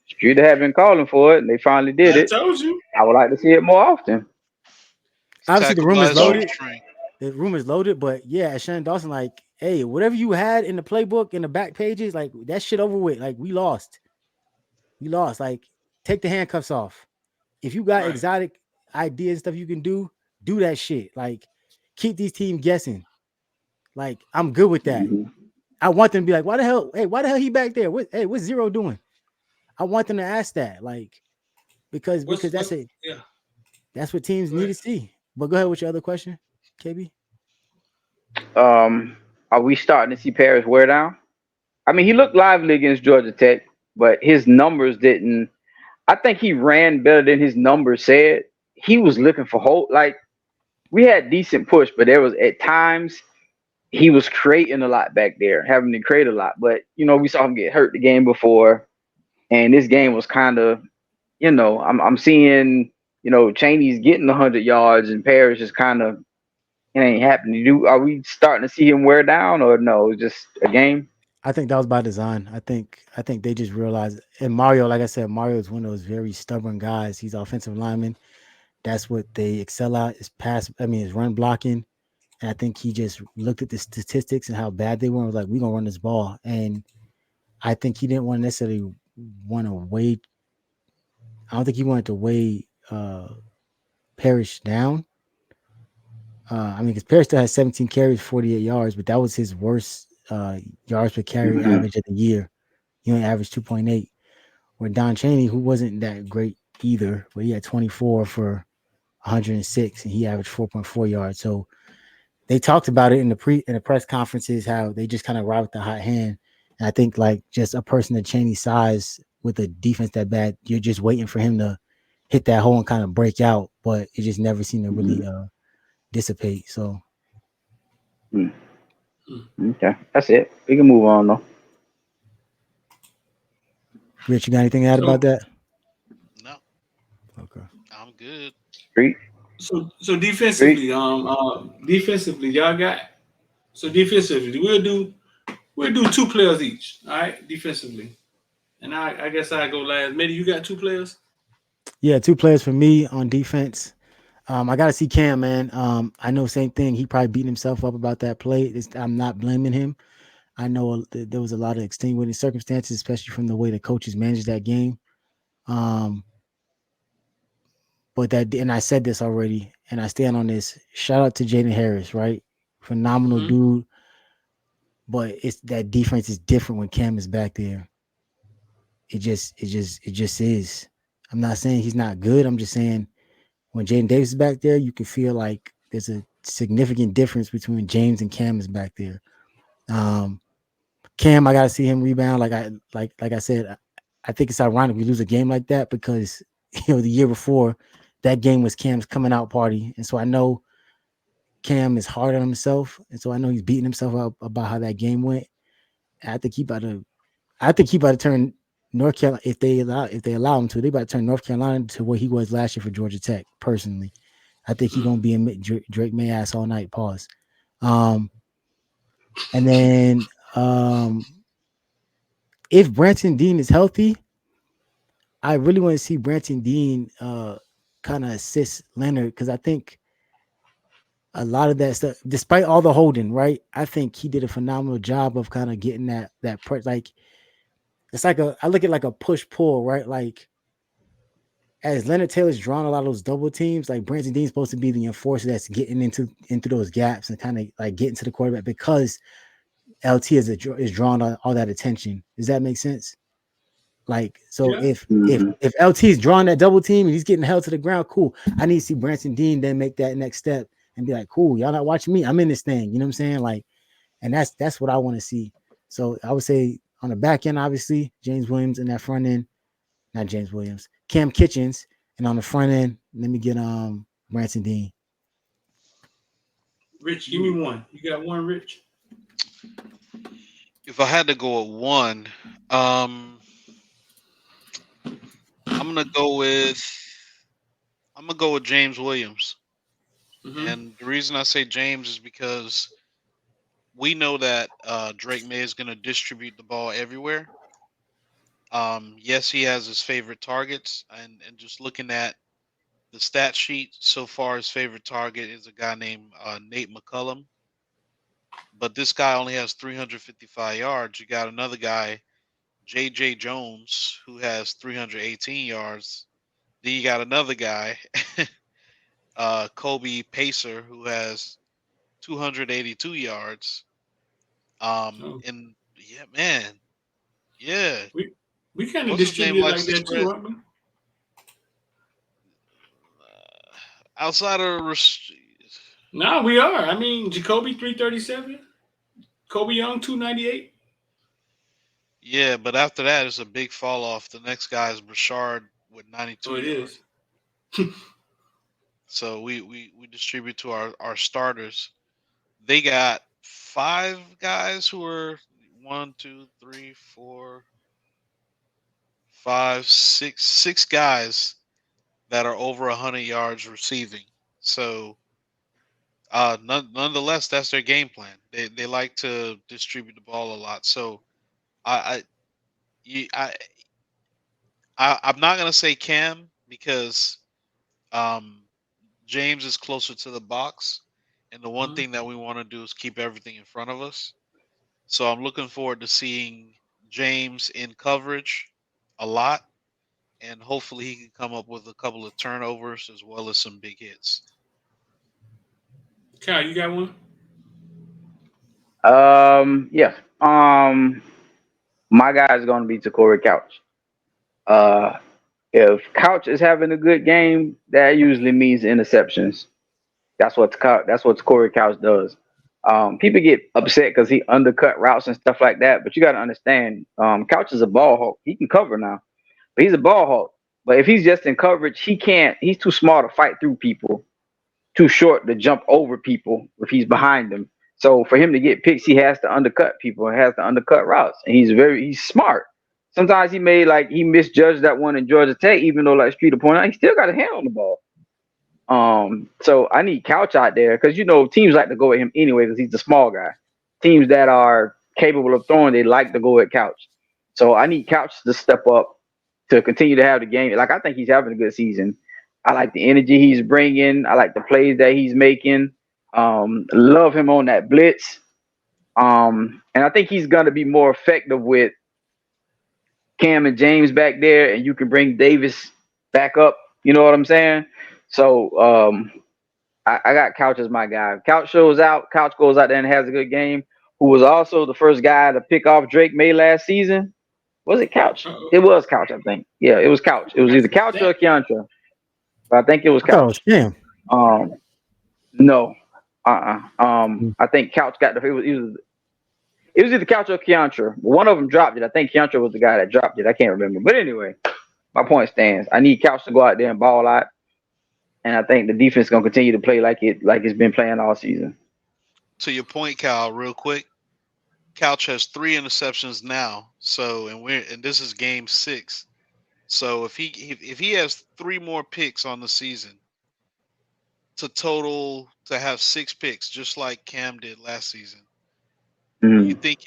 Street have been calling for it, and they finally did it. I told you. I would like to see it more often. Obviously, the Tackle room by is his loaded. hamstring. The room is loaded, but yeah, as Shannon Dawson, like, hey, whatever you had in the playbook in the back pages, like that shit over with. Like, we lost. Like, take the handcuffs off. If you got Right. exotic ideas and stuff you can do that shit. Like, keep these teams guessing. Like, I'm good with that. Mhm. I want them to be like, why the hell he back there? What's Zero doing? I want them to ask that. Like, because that's it. Yeah. That's what teams need to see. But go ahead with your other question, KB. Are we starting to see Paris wear down? I mean, he looked lively against Georgia Tech, but his numbers didn't. I think he ran better than his numbers said. He was looking for hope. Like, we had decent push, but there was at times he was creating a lot back there, having to create a lot. But we saw him get hurt the game before, and this game was kind of, I'm seeing, Cheney's getting 100 yards, and Parrish is kind of, it ain't happening. Are we starting to see him wear down, or no? It's just a game. I think that was by design. I think they just realized. And Mario, like I said, Mario is one of those very stubborn guys. He's offensive lineman. That's what they excel at is is run blocking. And I think he just looked at the statistics and how bad they were and was like, we're gonna run this ball. And I think he didn't want to necessarily want to wait. I don't think he wanted to weigh Parrish down. Because Parrish still has 17 carries, 48 yards, but that was his worst yards per carry average of the year. He only averaged 2.8. Where Don Chaney, who wasn't that great either, but he had 24 for 106, and he averaged 4.4 yards. So they talked about it in the press conferences how they just kind of ride with the hot hand. And I think like just a person of Chaney's size with a defense that bad, you're just waiting for him to hit that hole and kind of break out, but it just never seemed to really dissipate. So Okay, that's it. We can move on though. Rich, you got anything to add about So that? No, Okay. I'm good. Street, so street. defensively, y'all got so defensively we'll do two players each. All right, defensively, and I guess I go last. Maybe you got two players. Yeah, two players for me on defense. I gotta see Cam, man. I know same thing. He probably beating himself up about that play. I'm not blaming him. I know there was a lot of extenuating circumstances, especially from the way the coaches managed that game. Um, but that, and I said this already, and I stand on this. Shout out to Jaden Harris, right? Phenomenal Mm-hmm. dude. But it's that defense is different when Cam is back there. It just is. I'm not saying he's not good. I'm just saying when Jaden Davis is back there, you can feel like there's a significant difference between James and Cam is back there. Um, Cam, I gotta see him rebound. Like I said, I think it's ironic we lose a game like that because the year before that game was Cam's coming out party, and so I know Cam is hard on himself, and so I know he's beating himself up about how that game went. I think he about to, I think he about to turn North Carolina if they allow him to, they about to turn North Carolina to what he was last year for Georgia Tech. Personally, I think he's gonna be in Drake May ass all night. Pause. Um, and then if Branson Dean is healthy, I really want to see Branson Dean kind of assist Leonard because I think a lot of that stuff, despite all the holding, right? I think he did a phenomenal job of kind of getting like it's like I look at like a push pull, right? Like as Leonard Taylor's drawn a lot of those double teams, like Branson Dean's supposed to be the enforcer that's getting into those gaps and kind of like getting to the quarterback because LT is drawing all that attention. Does that make sense? Like, so Yeah. if LT is drawing that double team and he's getting held to the ground, cool. I need to see Branson Dean then make that next step and be like, cool, y'all not watching me. I'm in this thing. You know what I'm saying? Like, and that's what I want to see. So I would say on the back end, obviously, James Williams, and that front end, not James Williams, Cam Kitchens, and on the front end, let me get Branson Dean. Rich, give me one. You got one, Rich? If I had to go with one, um, I'm gonna go with James Williams. Mm-hmm. And the reason I say James is because we know that Drake May is gonna distribute the ball everywhere. Yes, he has his favorite targets, and just looking at the stat sheet so far, his favorite target is a guy named Nate McCullum. But this guy only has 355 yards. You got another guy, J.J. Jones, who has 318 yards. Then you got another guy, Kobe Pacer, who has 282 yards. Oh, And yeah, man, yeah. we kind of What's his name distributed likes like to that too, spread aren't we? outside of No, we are. I mean, Jacoby 337, Kobe Young 298. yeah, but after that, it's a big fall off. The next guy is Brashard with Oh, 92 it yards. is. So we distribute to our starters. They got five guys who are one, two, three, four, five, six guys that are over 100 yards receiving. So nonetheless, that's their game plan. They like to distribute the ball a lot. So I I you- I'm not gonna say Cam because um, James is closer to the box, and the one Mhm. thing that we want to do is keep everything in front of us. So I'm looking forward to seeing James in coverage a lot, and hopefully he can come up with a couple of turnovers as well as some big hits. Kyle, you got one? Yeah. My guy is going to be Corey Couch. Uh, if Couch is having a good game, that usually means interceptions. That's what Corey Couch does. People get upset because he undercut routes and stuff like that, but you got to understand, Couch is a ball hawk. He can cover now, but he's a ball hawk. But if he's just in coverage, he can't. He's too small to fight through people, too short to jump over people if he's behind them. So for him to get picks, he has to undercut people and has to undercut routes. And he's smart. Sometimes he misjudged that one in Georgia Tech, even though like Streeter pointed out, he still got a hand on the ball. So I need Couch out there because teams like to go at him anyway because he's the small guy. Teams that are capable of throwing, they like to go at Couch. So I need Couch to step up to continue to have the game. Like I think he's having a good season. I like the energy he's bringing. I like the plays that he's making. Love him on that blitz. And I think he's gonna be more effective with Cam and James back there, and you can bring Davis back up. You know what I'm saying? So I got Couch as my guy. Couch shows out. Couch goes out there and has a good game. Who was also the first guy to pick off Drake May last season? Was it Couch? It was Couch, I think. Yeah, it was Couch. It was either Couch or Keontra. But I think it was Couch. Damn. No. I think Couch got it was either Couch or Keontra. One of them dropped it. I think Keontra was the guy that dropped it. I can't remember. But anyway, my point stands. I need Couch to go out there and ball out. And I think the defense is gonna continue to play like it's been playing all season. To your point, Cal, real quick. Couch has 3 interceptions now. So and this is game 6. So if he has 3 more picks on the season to have 6 picks, just like Cam did last season, you think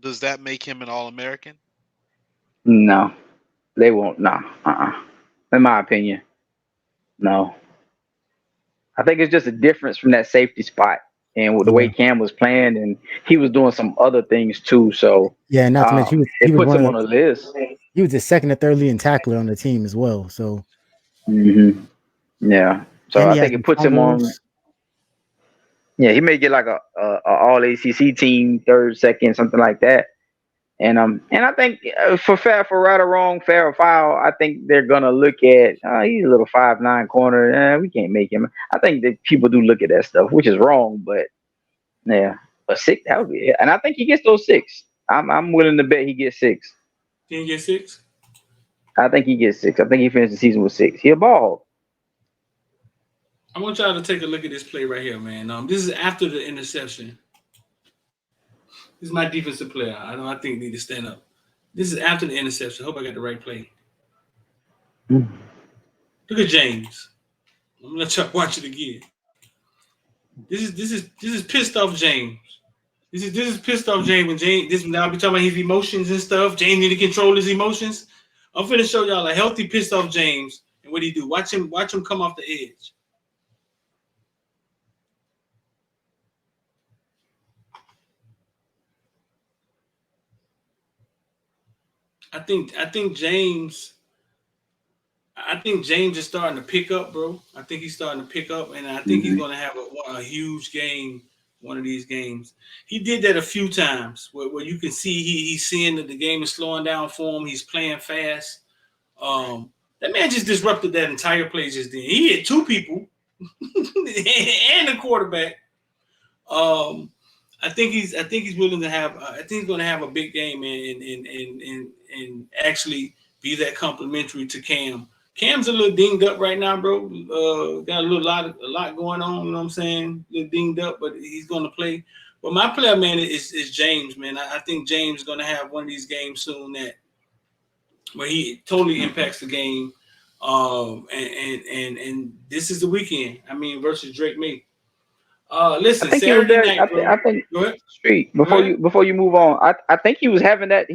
does that make him an All-American? No, they won't. No, in my opinion, no. I think it's just a difference from that safety spot and with the way Cam was playing, and he was doing some other things too. So yeah, not to mention it puts him on a list. He was the second or third leading tackler on the team as well. So yeah, so I think it puts him on. Yeah, he may get like a all ACC team, third, second, something like that. And I think for right or wrong, fair or foul, I think they're gonna look at he's a little 5'9" corner. We can't make him. I think that people do look at that stuff, which is wrong, but yeah, a 6 that would be it. And I think he gets those 6. I'm willing to bet he gets 6. Can he get 6? I think he gets 6. I think he finished the season with 6. He a ball. I want y'all to take a look at this play right here, man. This is after the interception. This is my defensive player. I think need to stand up. This is after the interception. Hope I got the right play. Look at James. I'm gonna let y'all watch it again. This is pissed off James. This is pissed off James. When James now we talking about his emotions and stuff. James need to control his emotions. I'm finna show y'all a healthy pissed off James and what he do. Watch him come off the edge. I think James is starting to pick up, bro. I think he's starting to pick up, and I think he's going to have a huge game one of these games. He did that a few times where you can see he's seeing that the game is slowing down for him. He's playing fast. That man just disrupted that entire play just then. He hit 2 people and the quarterback. I think he's willing to have. I think he's going to have a big game and actually be that complimentary to Cam. Cam's a little dinged up right now, bro. Got a lot going on. You know what I'm saying? A little dinged up, but he's going to play. But my player, man, is James, man. I think James is going to have one of these games soon where he totally impacts the game. And this is the weekend. I mean, versus Drake May. Listen, Saturday night, bro. I think Street, before you move on, I think he was having that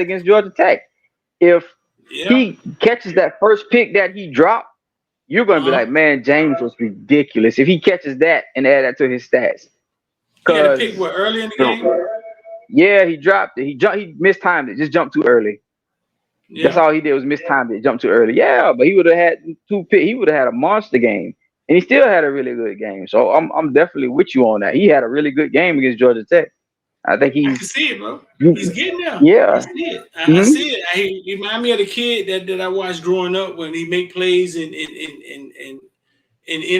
against Georgia Tech. If he catches that first pick that he dropped, you're gonna be like, man, James was ridiculous. If he catches that and add that to his stats. He had a pick early in the game? Yeah, he dropped it. He mistimed it, just jumped too early. Yeah. That's all he did was mistimed it, jumped too early. Yeah, but he would have had 2 picks, he would have had a monster game. And he still had a really good game. So I'm definitely with you on that. He had a really good game against Georgia Tech. I think I can see it, bro. He's getting there. Yeah. I see it. I see it. He remind me of the kid that I watched growing up when he make plays and end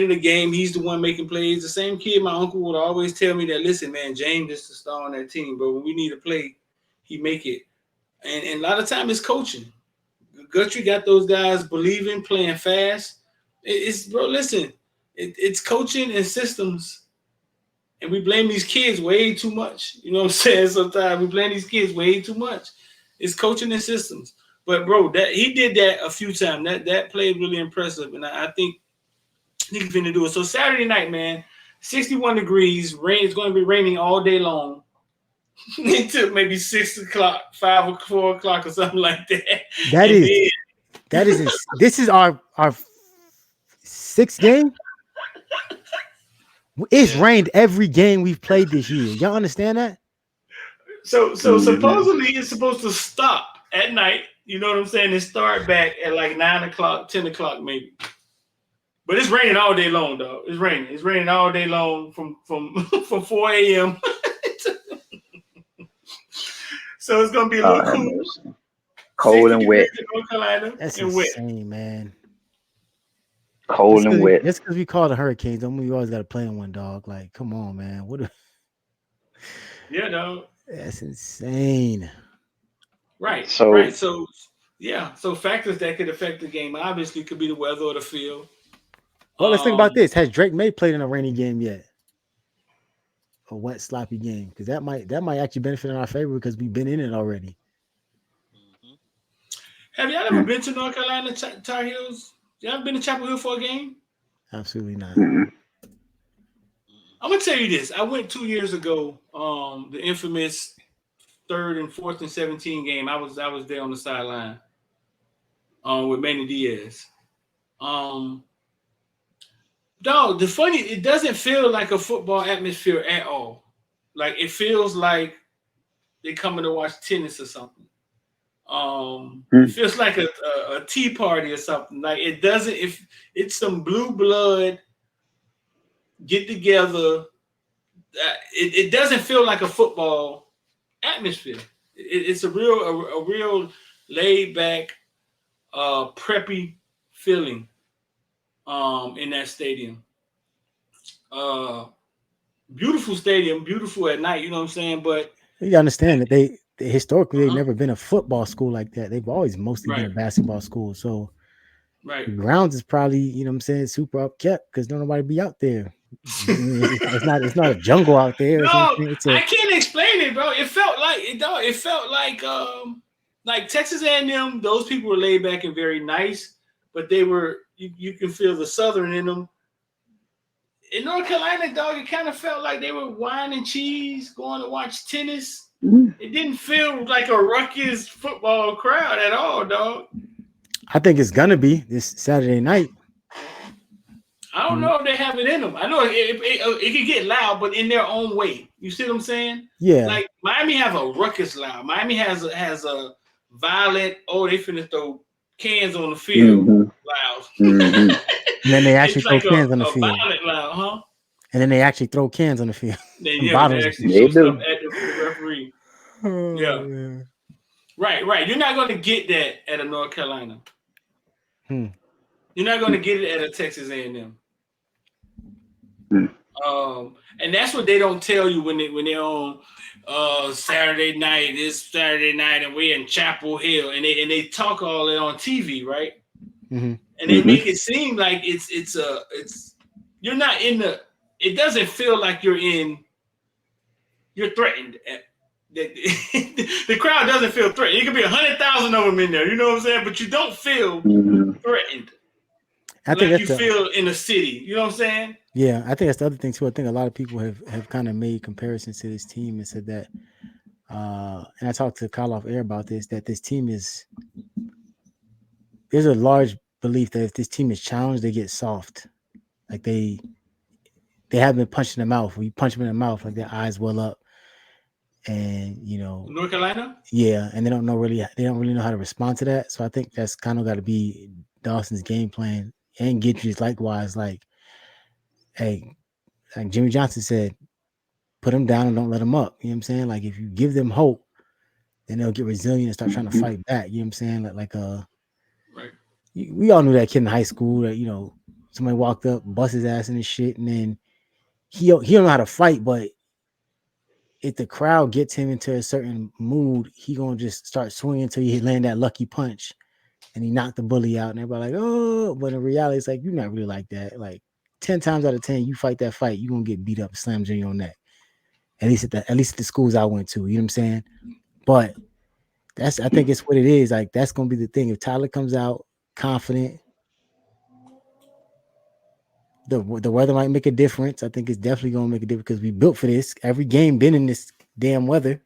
of the game, he's the one making plays. The same kid, my uncle would always tell me that, listen, man, James is the star on that team, but when we need a play, he make it. And a lot of time it's coaching. Guthrie got those guys believing, playing fast. It's bro, listen, it's coaching and systems And we blame these kids way too much. You know what I'm saying? Sometimes we blame these kids way too much. It's coaching and systems. But bro, that he did that a few times. That play is really impressive, and I think he's going to do it. So Saturday night, man, 61 degrees. Rain is going to be raining all day long. Until maybe 6 o'clock, 4 o'clock, or something like that. This is our sixth game. It's rained every game we've played this year. Y'all understand that? So supposedly it's supposed to stop at night. You know what I'm saying? And start back at like 9 o'clock, 10 o'clock maybe. But it's raining all day long, dog. It's raining. It's raining all day long from 4 a.m. So it's gonna be a little cool. Cold and wet. North Carolina. That's and insane, wet. Man. Cold and wet. That's because we call the Hurricanes. Don't mean we always got to play in one, dog. Like, come on, man. Yeah, dog. That's insane. Right. So yeah. So factors that could affect the game obviously could be the weather or the field. Well, let's think about this. Has Drake May played in a rainy game yet? A wet, sloppy game? Because that might actually benefit in our favor because we've been in it already. Have y'all ever been to North Carolina Tar Heels? Y'all ever been to Chapel Hill for a game? Absolutely not. Mm-hmm. I'm gonna tell you this. I went 2 years ago. The infamous 3rd and 4th and 17 game. I was there on the sideline. With Manny Diaz. Dog, it doesn't feel like a football atmosphere at all. Like it feels like they're coming to watch tennis or something. It feels like a tea party or something. Like it doesn't. If it's some blue blood get together, it doesn't feel like a football atmosphere. It's a real laid back, preppy feeling. In that stadium. Beautiful stadium, beautiful at night, you know what I'm saying? But you understand that they historically they've never been a football school like that. They've always mostly been a basketball school. So the grounds is probably, you know what I'm saying, super upkept because nobody be out there. It's not a jungle out there. No, I can't explain it, bro. It felt like Texas A&M, those people were laid back and very nice, but they were you can feel the Southern in them. In North Carolina, dog, it kind of felt like they were wine and cheese going to watch tennis. It didn't feel like a ruckus football crowd at all, dog. I think it's gonna be this Saturday night. I don't know if they have it in them. I know it can get loud, but in their own way. You see what I'm saying? Yeah. Like Miami have a ruckus loud. Miami has a violent. Oh, they finna throw cans on the field loud. And then they actually throw cans on the field. Violent loud, huh? And then they actually throw cans on the field. They actually throw stuff at the referee. Yeah. Right. You're not going to get that at a North Carolina. You're not going to get it at a Texas A&M. And that's what they don't tell you when they're on Saturday night. It's Saturday night, and we're in Chapel Hill, and they talk all that on TV, right? And they make it seem like it's you're not in the. It doesn't feel like you're threatened. The crowd doesn't feel threatened. It could be 100,000 of them in there, you know what I'm saying? But you don't feel threatened. I think you feel in the city, you know what I'm saying? Yeah, I think that's the other thing too. I think a lot of people have kind of made comparisons to this team and said that, and I talked to Kyle off air about this, that this team there's a large belief that if this team is challenged, they get soft. Like they have been punched in the mouth. When you punch them in the mouth, like their eyes well up. And North Carolina? Yeah, and they don't really know how to respond to that. So I think that's kind of got to be Dawson's game plan and Gidry's likewise. Like, hey, like Jimmy Johnson said, put them down and don't let them up. You know what I'm saying? Like if you give them hope, then they'll get resilient and start trying to fight back. You know what I'm saying? Right. We all knew that kid in high school that somebody walked up, bust his ass in his shit, and then he don't know how to fight, but if the crowd gets him into a certain mood, he gonna just start swinging until he land that lucky punch, and he knocked the bully out, and everybody like, oh, but in reality, it's like you're not really like that. Like 10 times out of 10, you fight that fight, you're gonna get beat up, slams in your neck. At least at the schools I went to, you know what I'm saying? But I think it's what it is. Like that's gonna be the thing. If Tyler comes out confident, the weather might make a difference. I think it's definitely gonna make a difference because we built for this. Every game been in this damn weather.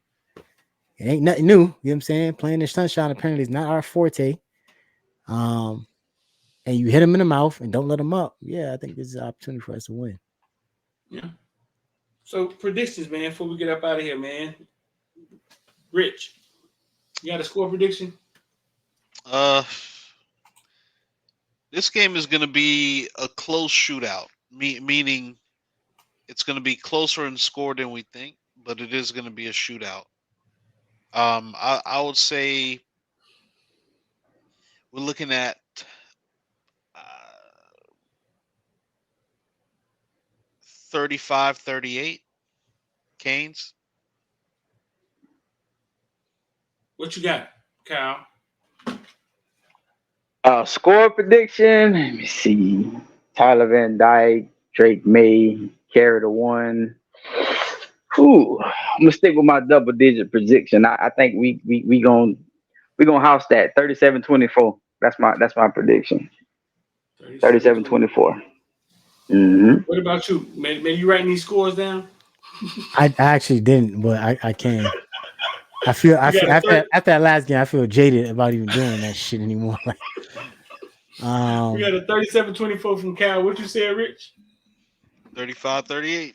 It ain't nothing new. You know what I'm saying? Playing in sunshine apparently is not our forte. And you hit him in the mouth and don't let him up. Yeah, I think this is an opportunity for us to win. Yeah. So predictions, man. Before we get up out of here, man. Rich, you got a score prediction? This game is going to be a close shootout, meaning it's going to be closer in score than we think, but it is going to be a shootout. I would say we're looking at 35-38 Canes. What you got, Kyle? Score prediction. Let me see. Tyler Van Dyke, Drake May, carry the one. Ooh, I'm gonna stick with my double digit prediction. I think we gonna house that 37-24. That's my prediction. 37-24. Mm-hmm. What about you? Man, you writing these scores down? I actually didn't, but I can. I feel after that last game, I feel jaded about even doing that shit anymore. Like, we got a 37-24 from Cal. What you said, Rich? 35-38.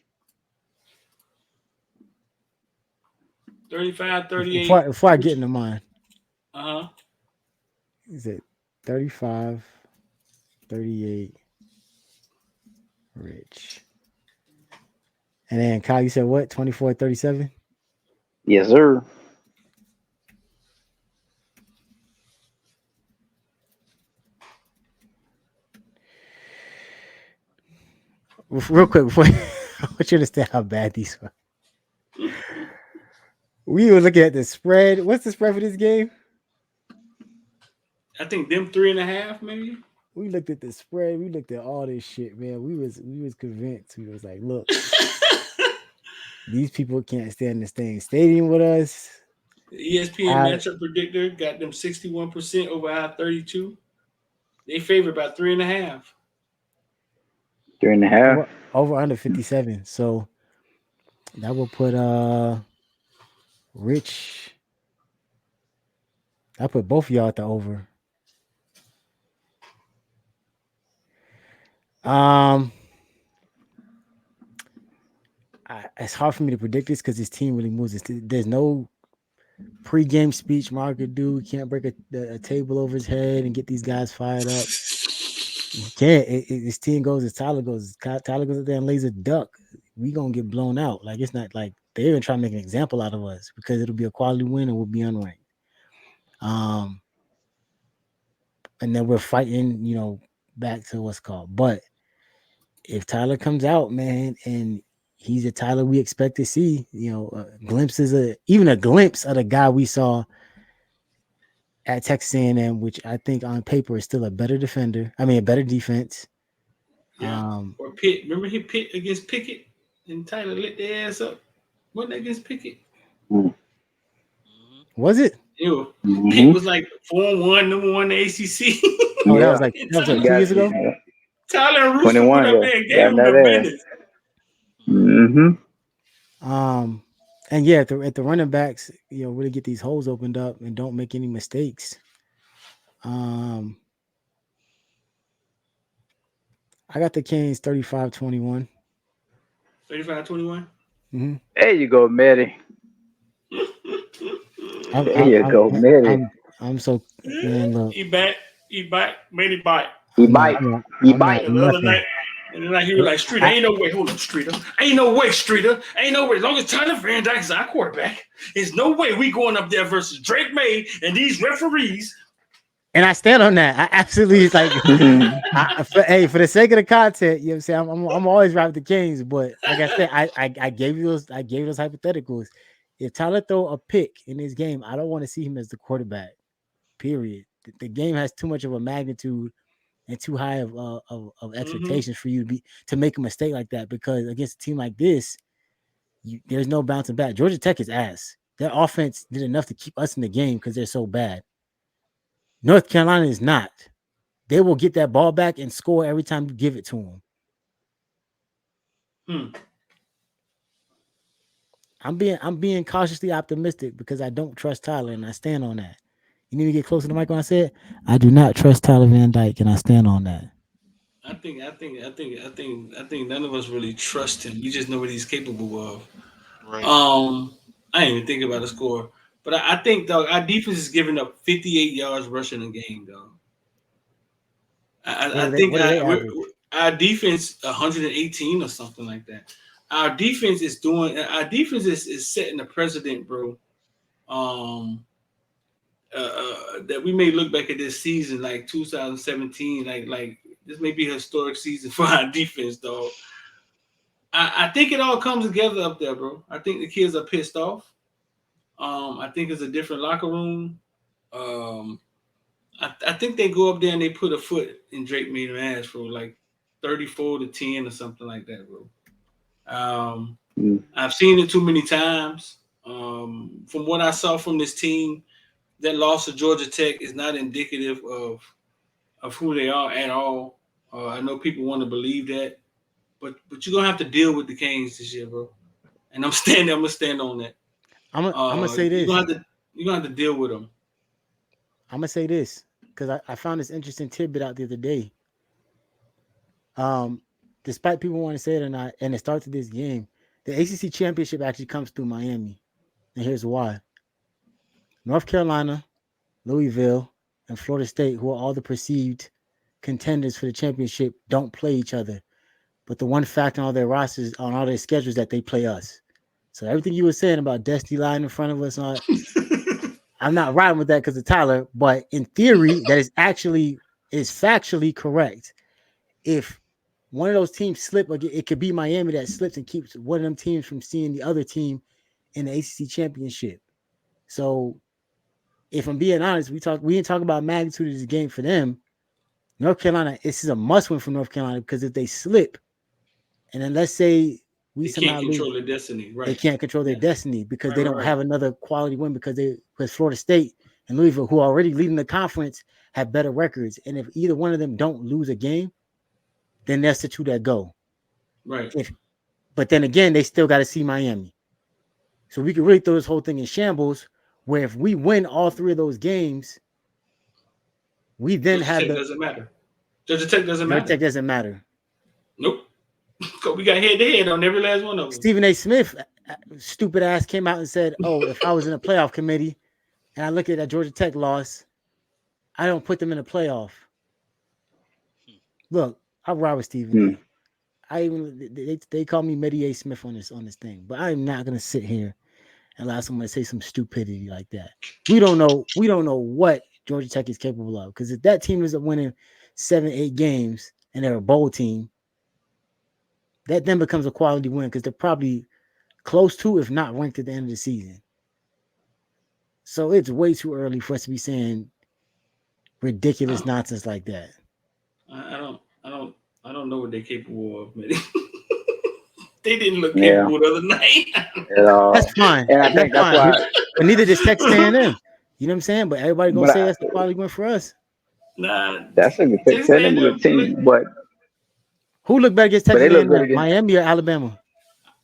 35-38. Before I get into mine. Uh-huh. Is it 35-38 Rich? And then Kyle, you said what? 24-37? Yes, sir. Real quick, before I want you to understand how bad these were. We were looking at the spread. What's the spread for this game? I think them 3.5, maybe. We looked at the spread. We looked at all this shit, man. We was convinced. We was like, look, these people can't stand in the same stadium with us. The ESPN matchup predictor got them 61% over our 32. They favor about 3.5. 3.5. Over under 57. So that will put Rich. I put both of y'all at the over. It's hard for me to predict this because his team really moves. There's no pre-game speech Mark could do. He can't break a table over his head and get these guys fired up. He can't. His team goes as Tyler goes. Tyler goes out there and lays a duck. We gonna get blown out. Like it's not like they're gonna try to make an example out of us because it'll be a quality win and we'll be unranked. And then we're fighting, back to what's called. But if Tyler comes out, man, and he's a Tyler we expect to see, even a glimpse of the guy we saw at Texas A&M, which I think on paper is still a better defender. I mean, a better defense. Yeah. Or Pitt. Remember he Pitt against Pickett and Tyler lit their ass up? Wasn't that against Pickett? Was it? Ew. Pitt was like 4-1, number 1 in the ACC. Oh, that was like 2 years ago? Tyler and Rooster went up there and gave him the business. And yeah, at the running backs, really get these holes opened up and don't make any mistakes. I got the Canes 35-21. 35-21? Mm-hmm. There you go, Matty. There you go, Matty. I'm so man. Look, he bite, made it bite. He bite. And the other night, and then he was like, Streeter, ain't no way. Hold up, Streeter. Ain't no way, Streeter. Ain't no way. As long as Tyler Van Dyke is our quarterback, there's no way we going up there versus Drake May and these referees. And I stand on that. I absolutely for the sake of the content, you know what I'm saying? I'm always right with the Canes, but like I said, I gave you those hypotheticals. If Tyler throw a pick in this game, I don't want to see him as the quarterback. Period. The game has too much of a magnitude and too high of expectations for you to make a mistake like that. Because against a team like this, there's no bouncing back. Georgia Tech is ass. Their offense did enough to keep us in the game because they're so bad. North Carolina is not. They will get that ball back and score every time you give it to them. I'm being cautiously optimistic because I don't trust Tyler, and I stand on that. You need to get closer to the mic when I said I do not trust Tyler Van Dyke, and I stand on that. I think none of us really trust him. We just know what he's capable of. Right. I didn't even think about the score, but I think, dog, our defense is giving up 58 yards rushing a game, dog. I think What do they average? our defense 118 or something like that. Our defense is setting a precedent, bro. That we may look back at this season like 2017, like this may be a historic season for our defense, dog. I think it all comes together up there, bro. I think the kids are pissed off. I think it's a different locker room. I think they go up there and they put a foot in Drake May's ass, bro, like 34-10 or something like that, bro. I've seen it too many times. From what I saw from this team, that loss to Georgia Tech is not indicative of who they are at all. I know people want to believe that, but you're gonna have to deal with the Canes this year, bro. And I'm gonna stand on that. I'm gonna say this. You're gonna have to deal with them. I'm gonna say this because I found this interesting tidbit out the other day. Despite people want to say it or not, and it starts with this game, the ACC championship actually comes through Miami, and here's why. North Carolina, Louisville, and Florida State, who are all the perceived contenders for the championship, don't play each other. But the one fact on all their rosters, on all their schedules, that they play us. So everything you were saying about Destiny lying in front of us, I'm not riding with that because of Tyler. But in theory, that is factually correct. If one of those teams slip, it could be Miami that slips and keeps one of them teams from seeing the other team in the ACC championship. So, if I'm being honest, we didn't talk about magnitude of this game for them. North Carolina, this is a must-win for North Carolina because if they slip, and then let's say they can't control their destiny, right? They can't control their destiny because they don't have another quality win because Florida State and Louisville, who are already leading the conference, have better records. And if either one of them don't lose a game, then that's the two that go. Right. But then again, they still got to see Miami. So we could really throw this whole thing in shambles where if we win all three of those games, we then Georgia Tech doesn't matter. Georgia Tech doesn't matter. Nope. We got head-to-head on every last one of them. Stephen A. Smith, stupid ass, came out and said, oh, if I was in a playoff committee and I look at that Georgia Tech loss, I don't put them in a playoff. Look, I ride with Stephen A. They call me Medi A. Smith on this thing, but I'm not gonna sit here and allow someone to say some stupidity like that. We don't know what Georgia Tech is capable of, because if that team is winning 7-8 games and they're a bowl team, that then becomes a quality win because they're probably close to, if not ranked at the end of the season. So it's way too early for us to be saying ridiculous nonsense like that. I don't know what they're capable of, man. They didn't look capable the other night. That's fine. And I think that's why. But neither does Texas A&M. You know what I'm saying? But everybody gonna say that's the quality win for us. Nah, that's a good team. But who looked better against Texas A&M? Miami or Alabama?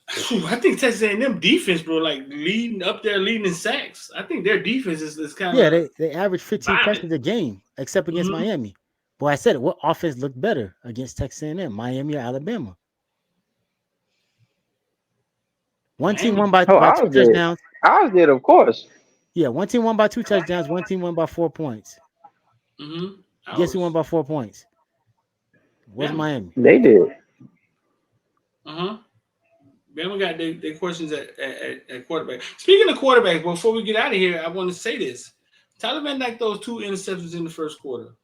I think Texas A&M defense, bro, like leading in sacks. I think their defense is kind of they average 15 pressures a game, except against Miami. Boy, I said it. What offense looked better against Texas A&M, Miami or Alabama? One team won by 2 touchdowns. Ours did, of course. Yeah, one team won by 2 touchdowns. One team won by 4 points. Guess who won by 4 points? Was Miami? They did. Bama got their questions at quarterback. Speaking of quarterbacks, before we get out of here, I want to say this. Tyler Van Dyke throws 2 interceptions in the first quarter.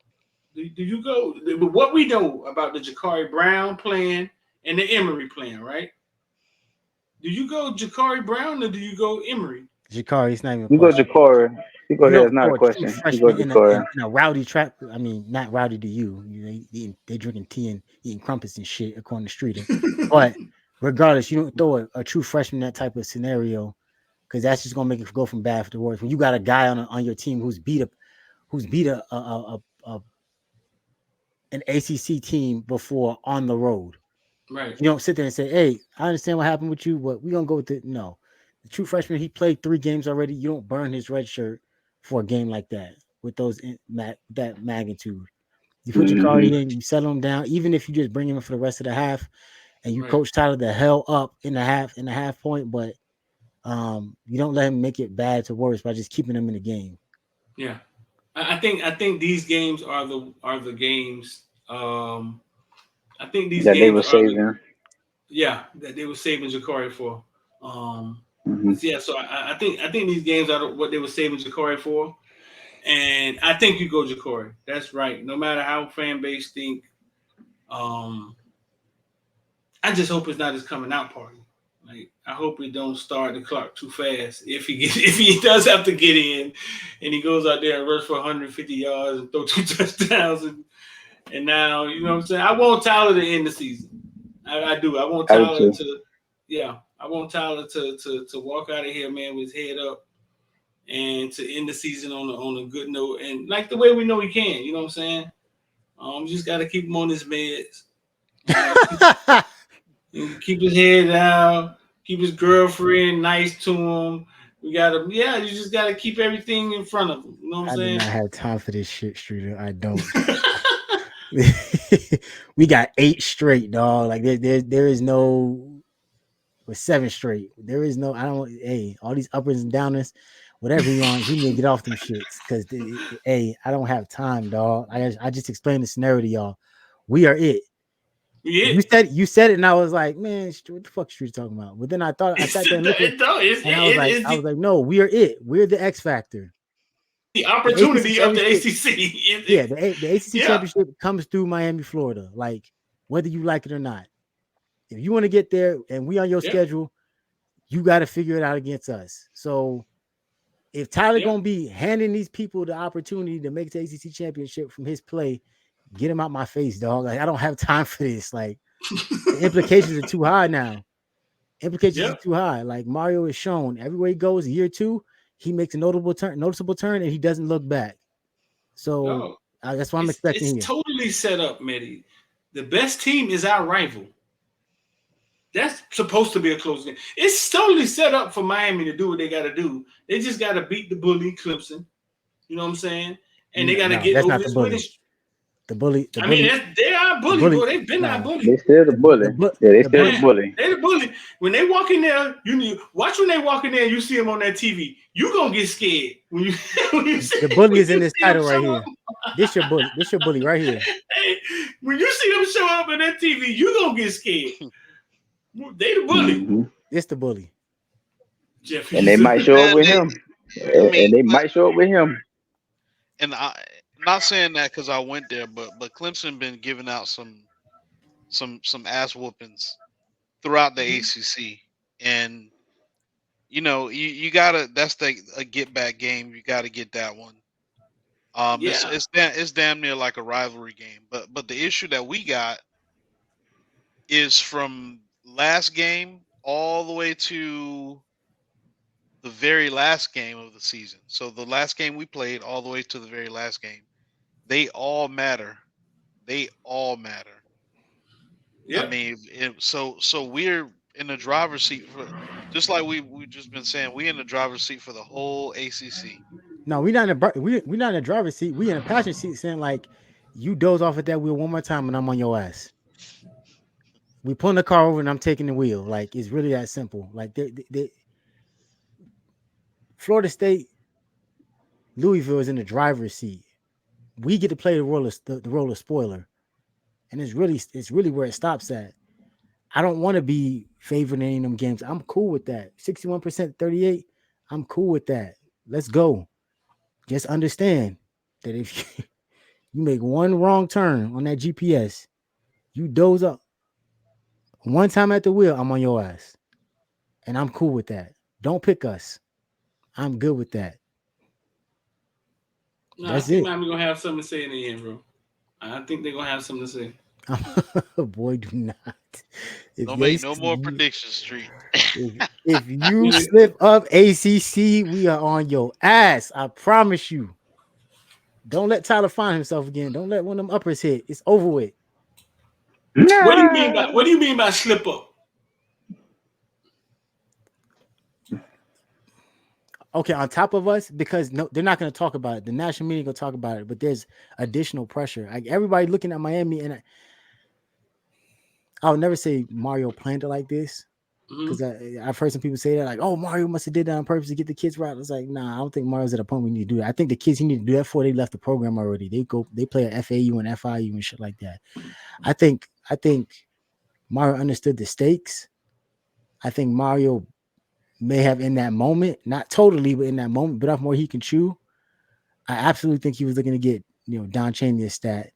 Do you go – what we know about the Ja'Cory Brown plan and the Emory plan, right? Do you go Ja'Cory Brown or do you go Emory? Ja'Cory, it's not even you go Ja'Cory. You go You ahead. don't It's not a throw a true question. You go, freshman Jacory. in a rowdy trap. I mean, not rowdy to you. They drinking tea and eating crumpets and shit according to Streeter. But regardless, you don't throw a true freshman in that type of scenario because that's just gonna make it go from bad to worse. When you got a guy on your team who's beat a an ACC team before on the road. Right. You don't sit there and say, "Hey, I understand what happened with you, but we're gonna go with it." No, the true freshman, he played 3 games already. You don't burn his red shirt for a game like that with that magnitude. You put your card Hmm. in, you settle him down, even if you just bring him in for the rest of the half, and you Right. coach Tyler the hell up in the half point, but you don't let him make it bad to worse by just keeping him in the game. Yeah. I think these games are the games. I think these That they games were are the saving. yeah that they were saving Ja'Cory for. Um, Hmm. yeah, so I think these games are what they were saving Ja'Cory for, and I think you go Ja'Cory. That's right. No matter how fan base think, um, I just hope it's not his coming out party. Like I hope we don't start the clock too fast. If he does have to get in, and he goes out there and rush for 150 yards and throw 2 touchdowns, and now you know what I'm saying. I want Tyler to end the season. I do. I want I do Tyler too. to, yeah. I want Tyler to walk out of here, man, with his head up and to end the season on a good note and like the way we know he can. You know what I'm saying? Just got to keep him on his meds. You know, keep his head down. Keep his girlfriend nice to him. We gotta, yeah. You just gotta keep everything in front of him. You know what I'm I do saying? not have time for this shit, Streeter. I don't. We got 8 straight, dog. Like there is no with 7 straight. There is no. I don't. Hey, all these uppers and downers, whatever he on, he need to get off them shits. Because hey, I don't have time, dog. I just explained the scenario to y'all. We are it. Yeah. You said it, and I was like, man, what the fuck is you talking about? But then I It's, sat there and looked at, and it's I was like, no, we are it. We're the X factor. the The ACC opportunity of the championship. ACC. Yeah, the ACC Yeah. championship comes through Miami, Florida. Like whether you like it or not. If you want to get there and we on your Yep. schedule, you got to figure it out against us. So if Tyler Yep. gonna be handing these people the opportunity to make the ACC championship from his play, get him out my face, dog. Like I don't have time for this. Like the implications are too high now. Implications are Yep. too high. Like Mario is shown everywhere he goes, year 2, he makes a noticeable turn, and he doesn't look back. So No. that's what I'm It's expecting here. totally set up, Medi. The best team is our rival. That's supposed to be a close game. It's totally set up for Miami to do what they got to do. They just got to beat the bully Clemson. You know what I'm saying? And they got to No, get that's over not the this winning. bully. The bully, the I mean, bully, they are a the bully, bully. bro. They've been our No, They bully. still the bully. Yeah, they the still the bully. Man, bully. they the bully. When they walk in there, you need watch when they walk in there. And you see them on that TV. You gonna get scared when you when you see The bully when is in you this see them title right show here. This your bully. This your bully right here. up. Hey, when you see them show up on that TV, you gonna get scared. They the bully. Hmm. This the bully. And they Jeffy. might show up Man, with him. I mean, And they might show up with him. and I not saying that because I went there, but Clemson been giving out some ass whoopings throughout the ACC, and you gotta that's the a get back game. You gotta get that one. It's Yeah. it's damn near like a rivalry game, but the issue that we got is from last game all the way to the very last game of the season. So the last game we played all the way to the very last game, they all matter. They all matter. I Yep. mean, so we're in the driver's seat for just like we just been saying, we in the driver's seat for the whole ACC. No, we not in the we not in the driver's seat. We in a passenger seat, saying like, you doze off at that wheel one more time, and I'm on your ass. We pulling the car over, and I'm taking the wheel. Like it's really that simple. Like Florida State, Louisville is in the driver's seat. We get to play the role of spoiler, and it's really where it stops at. I don't want to be favored in any of them games. I'm cool with that. 61%, 38. I'm cool with that. Let's go. Just understand that if you make one wrong turn on that GPS, you doze up one time at the wheel, I'm on your ass. And I'm cool with that. Don't pick us. I'm good with that. No, I That's think it. Miami gonna have something to say in the end, bro. I think they're gonna have something to say. Boy, do not. If Don't they make no more predictions, Street. if you Yeah. slip up ACC, we are on your ass. I promise you. Don't let Tyler find himself again. Don't let one of them uppers hit. It's over with. What do you mean by Nah. what do you mean by slip up? Okay, on top of us, because no, they're not going to talk about it. The national media going to talk about it, but there's additional pressure. Like everybody looking at Miami, and I'll never say Mario planned it like this Mhm. because I've heard some people say that, like, "Oh, Mario must have did that on purpose to get the kids right." It's like, nah, I don't think Mario's at a point we need to do that. I think the kids he need to do that for. They left the program already. They play at FAU and FIU and shit like that. I think Mario understood the stakes. I think Mario may have in that moment, not totally, but in that moment, bit off more he can chew. I absolutely think he was looking to get Don Chaney a stat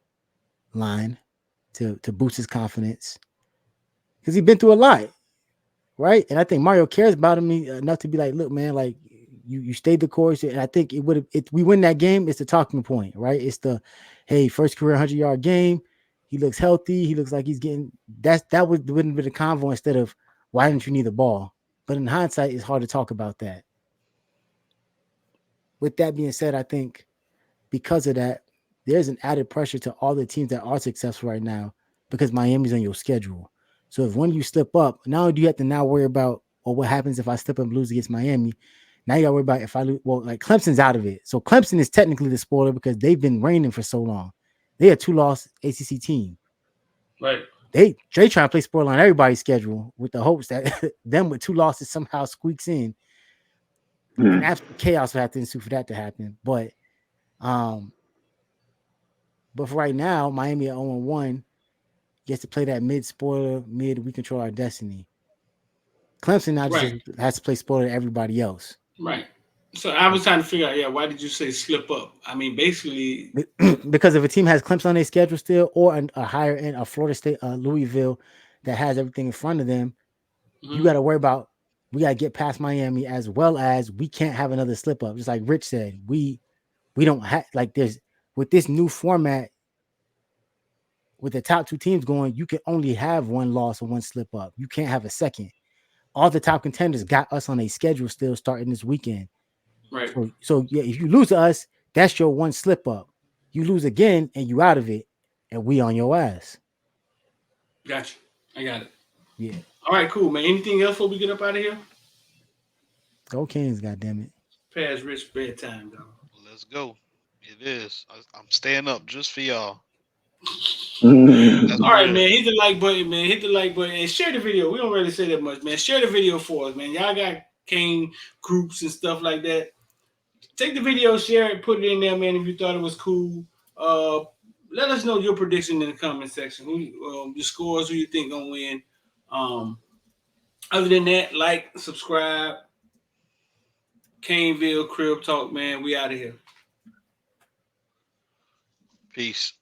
line to boost his confidence because he's been through a lot, right? And I think Mario cares about him enough to be like, look, man, like you stayed the course, and I think it would have. If we win that game, it's the talking point, right? It's the hey, first career 100-yard game. He looks healthy. He looks like he's getting wouldn't be the convo instead of why didn't you need the ball? But in hindsight, it's hard to talk about that. With that being said, I think because of that, there's an added pressure to all the teams that are successful right now because Miami's on your schedule. So if when you slip up, not only do you have to now worry about, well, what happens if I slip up and lose against Miami? Now you got to worry about if I lose. Well, like Clemson's out of it. So Clemson is technically the spoiler because they've been reigning for so long. They a 2-loss ACC team. Right. They trying to play spoiler on everybody's schedule with the hopes that them with 2 losses somehow squeaks in. And absolute chaos would have to ensue for that to happen. But for right now, Miami at 0-1 gets to play that spoiler, we control our destiny. Clemson now just Right. has to play spoiler to everybody else. Right. So I was trying to figure out, yeah, why did you say slip up? I mean, basically, Because if a team has Clemson on their schedule still, or a higher end, a Florida State, Louisville that has everything in front of them, you got to worry about, we got to get past Miami, as well as we can't have another slip up. Just like Rich said, we don't have, like, there's, with this new format, with the top 2 teams going, you can only have one loss or one slip up. You can't have a second. All the top contenders got us on a schedule still starting this weekend. right. So yeah, if you lose to us, that's your one slip up. You lose again and you out of it, and we on your ass. Gotcha. I got it. Yeah. All right, cool, man. Anything else before we get up out of here? Go Kings, goddammit. Past Rich bedtime, dog. Let's go. It is. I'm staying up just for y'all. That's All right, real. man. Hit the like button, man. Hit the like button and share the video. We don't really say that much, man. Share the video for us, man. Y'all got Kane groups and stuff like that. Take the video, share it, put it in there, man. If you thought it was cool, let us know your prediction in the comment section. Who your scores? Who you think gonna win? Other than that, like, subscribe. Caneville Crib Talk, man. We out of here. Peace.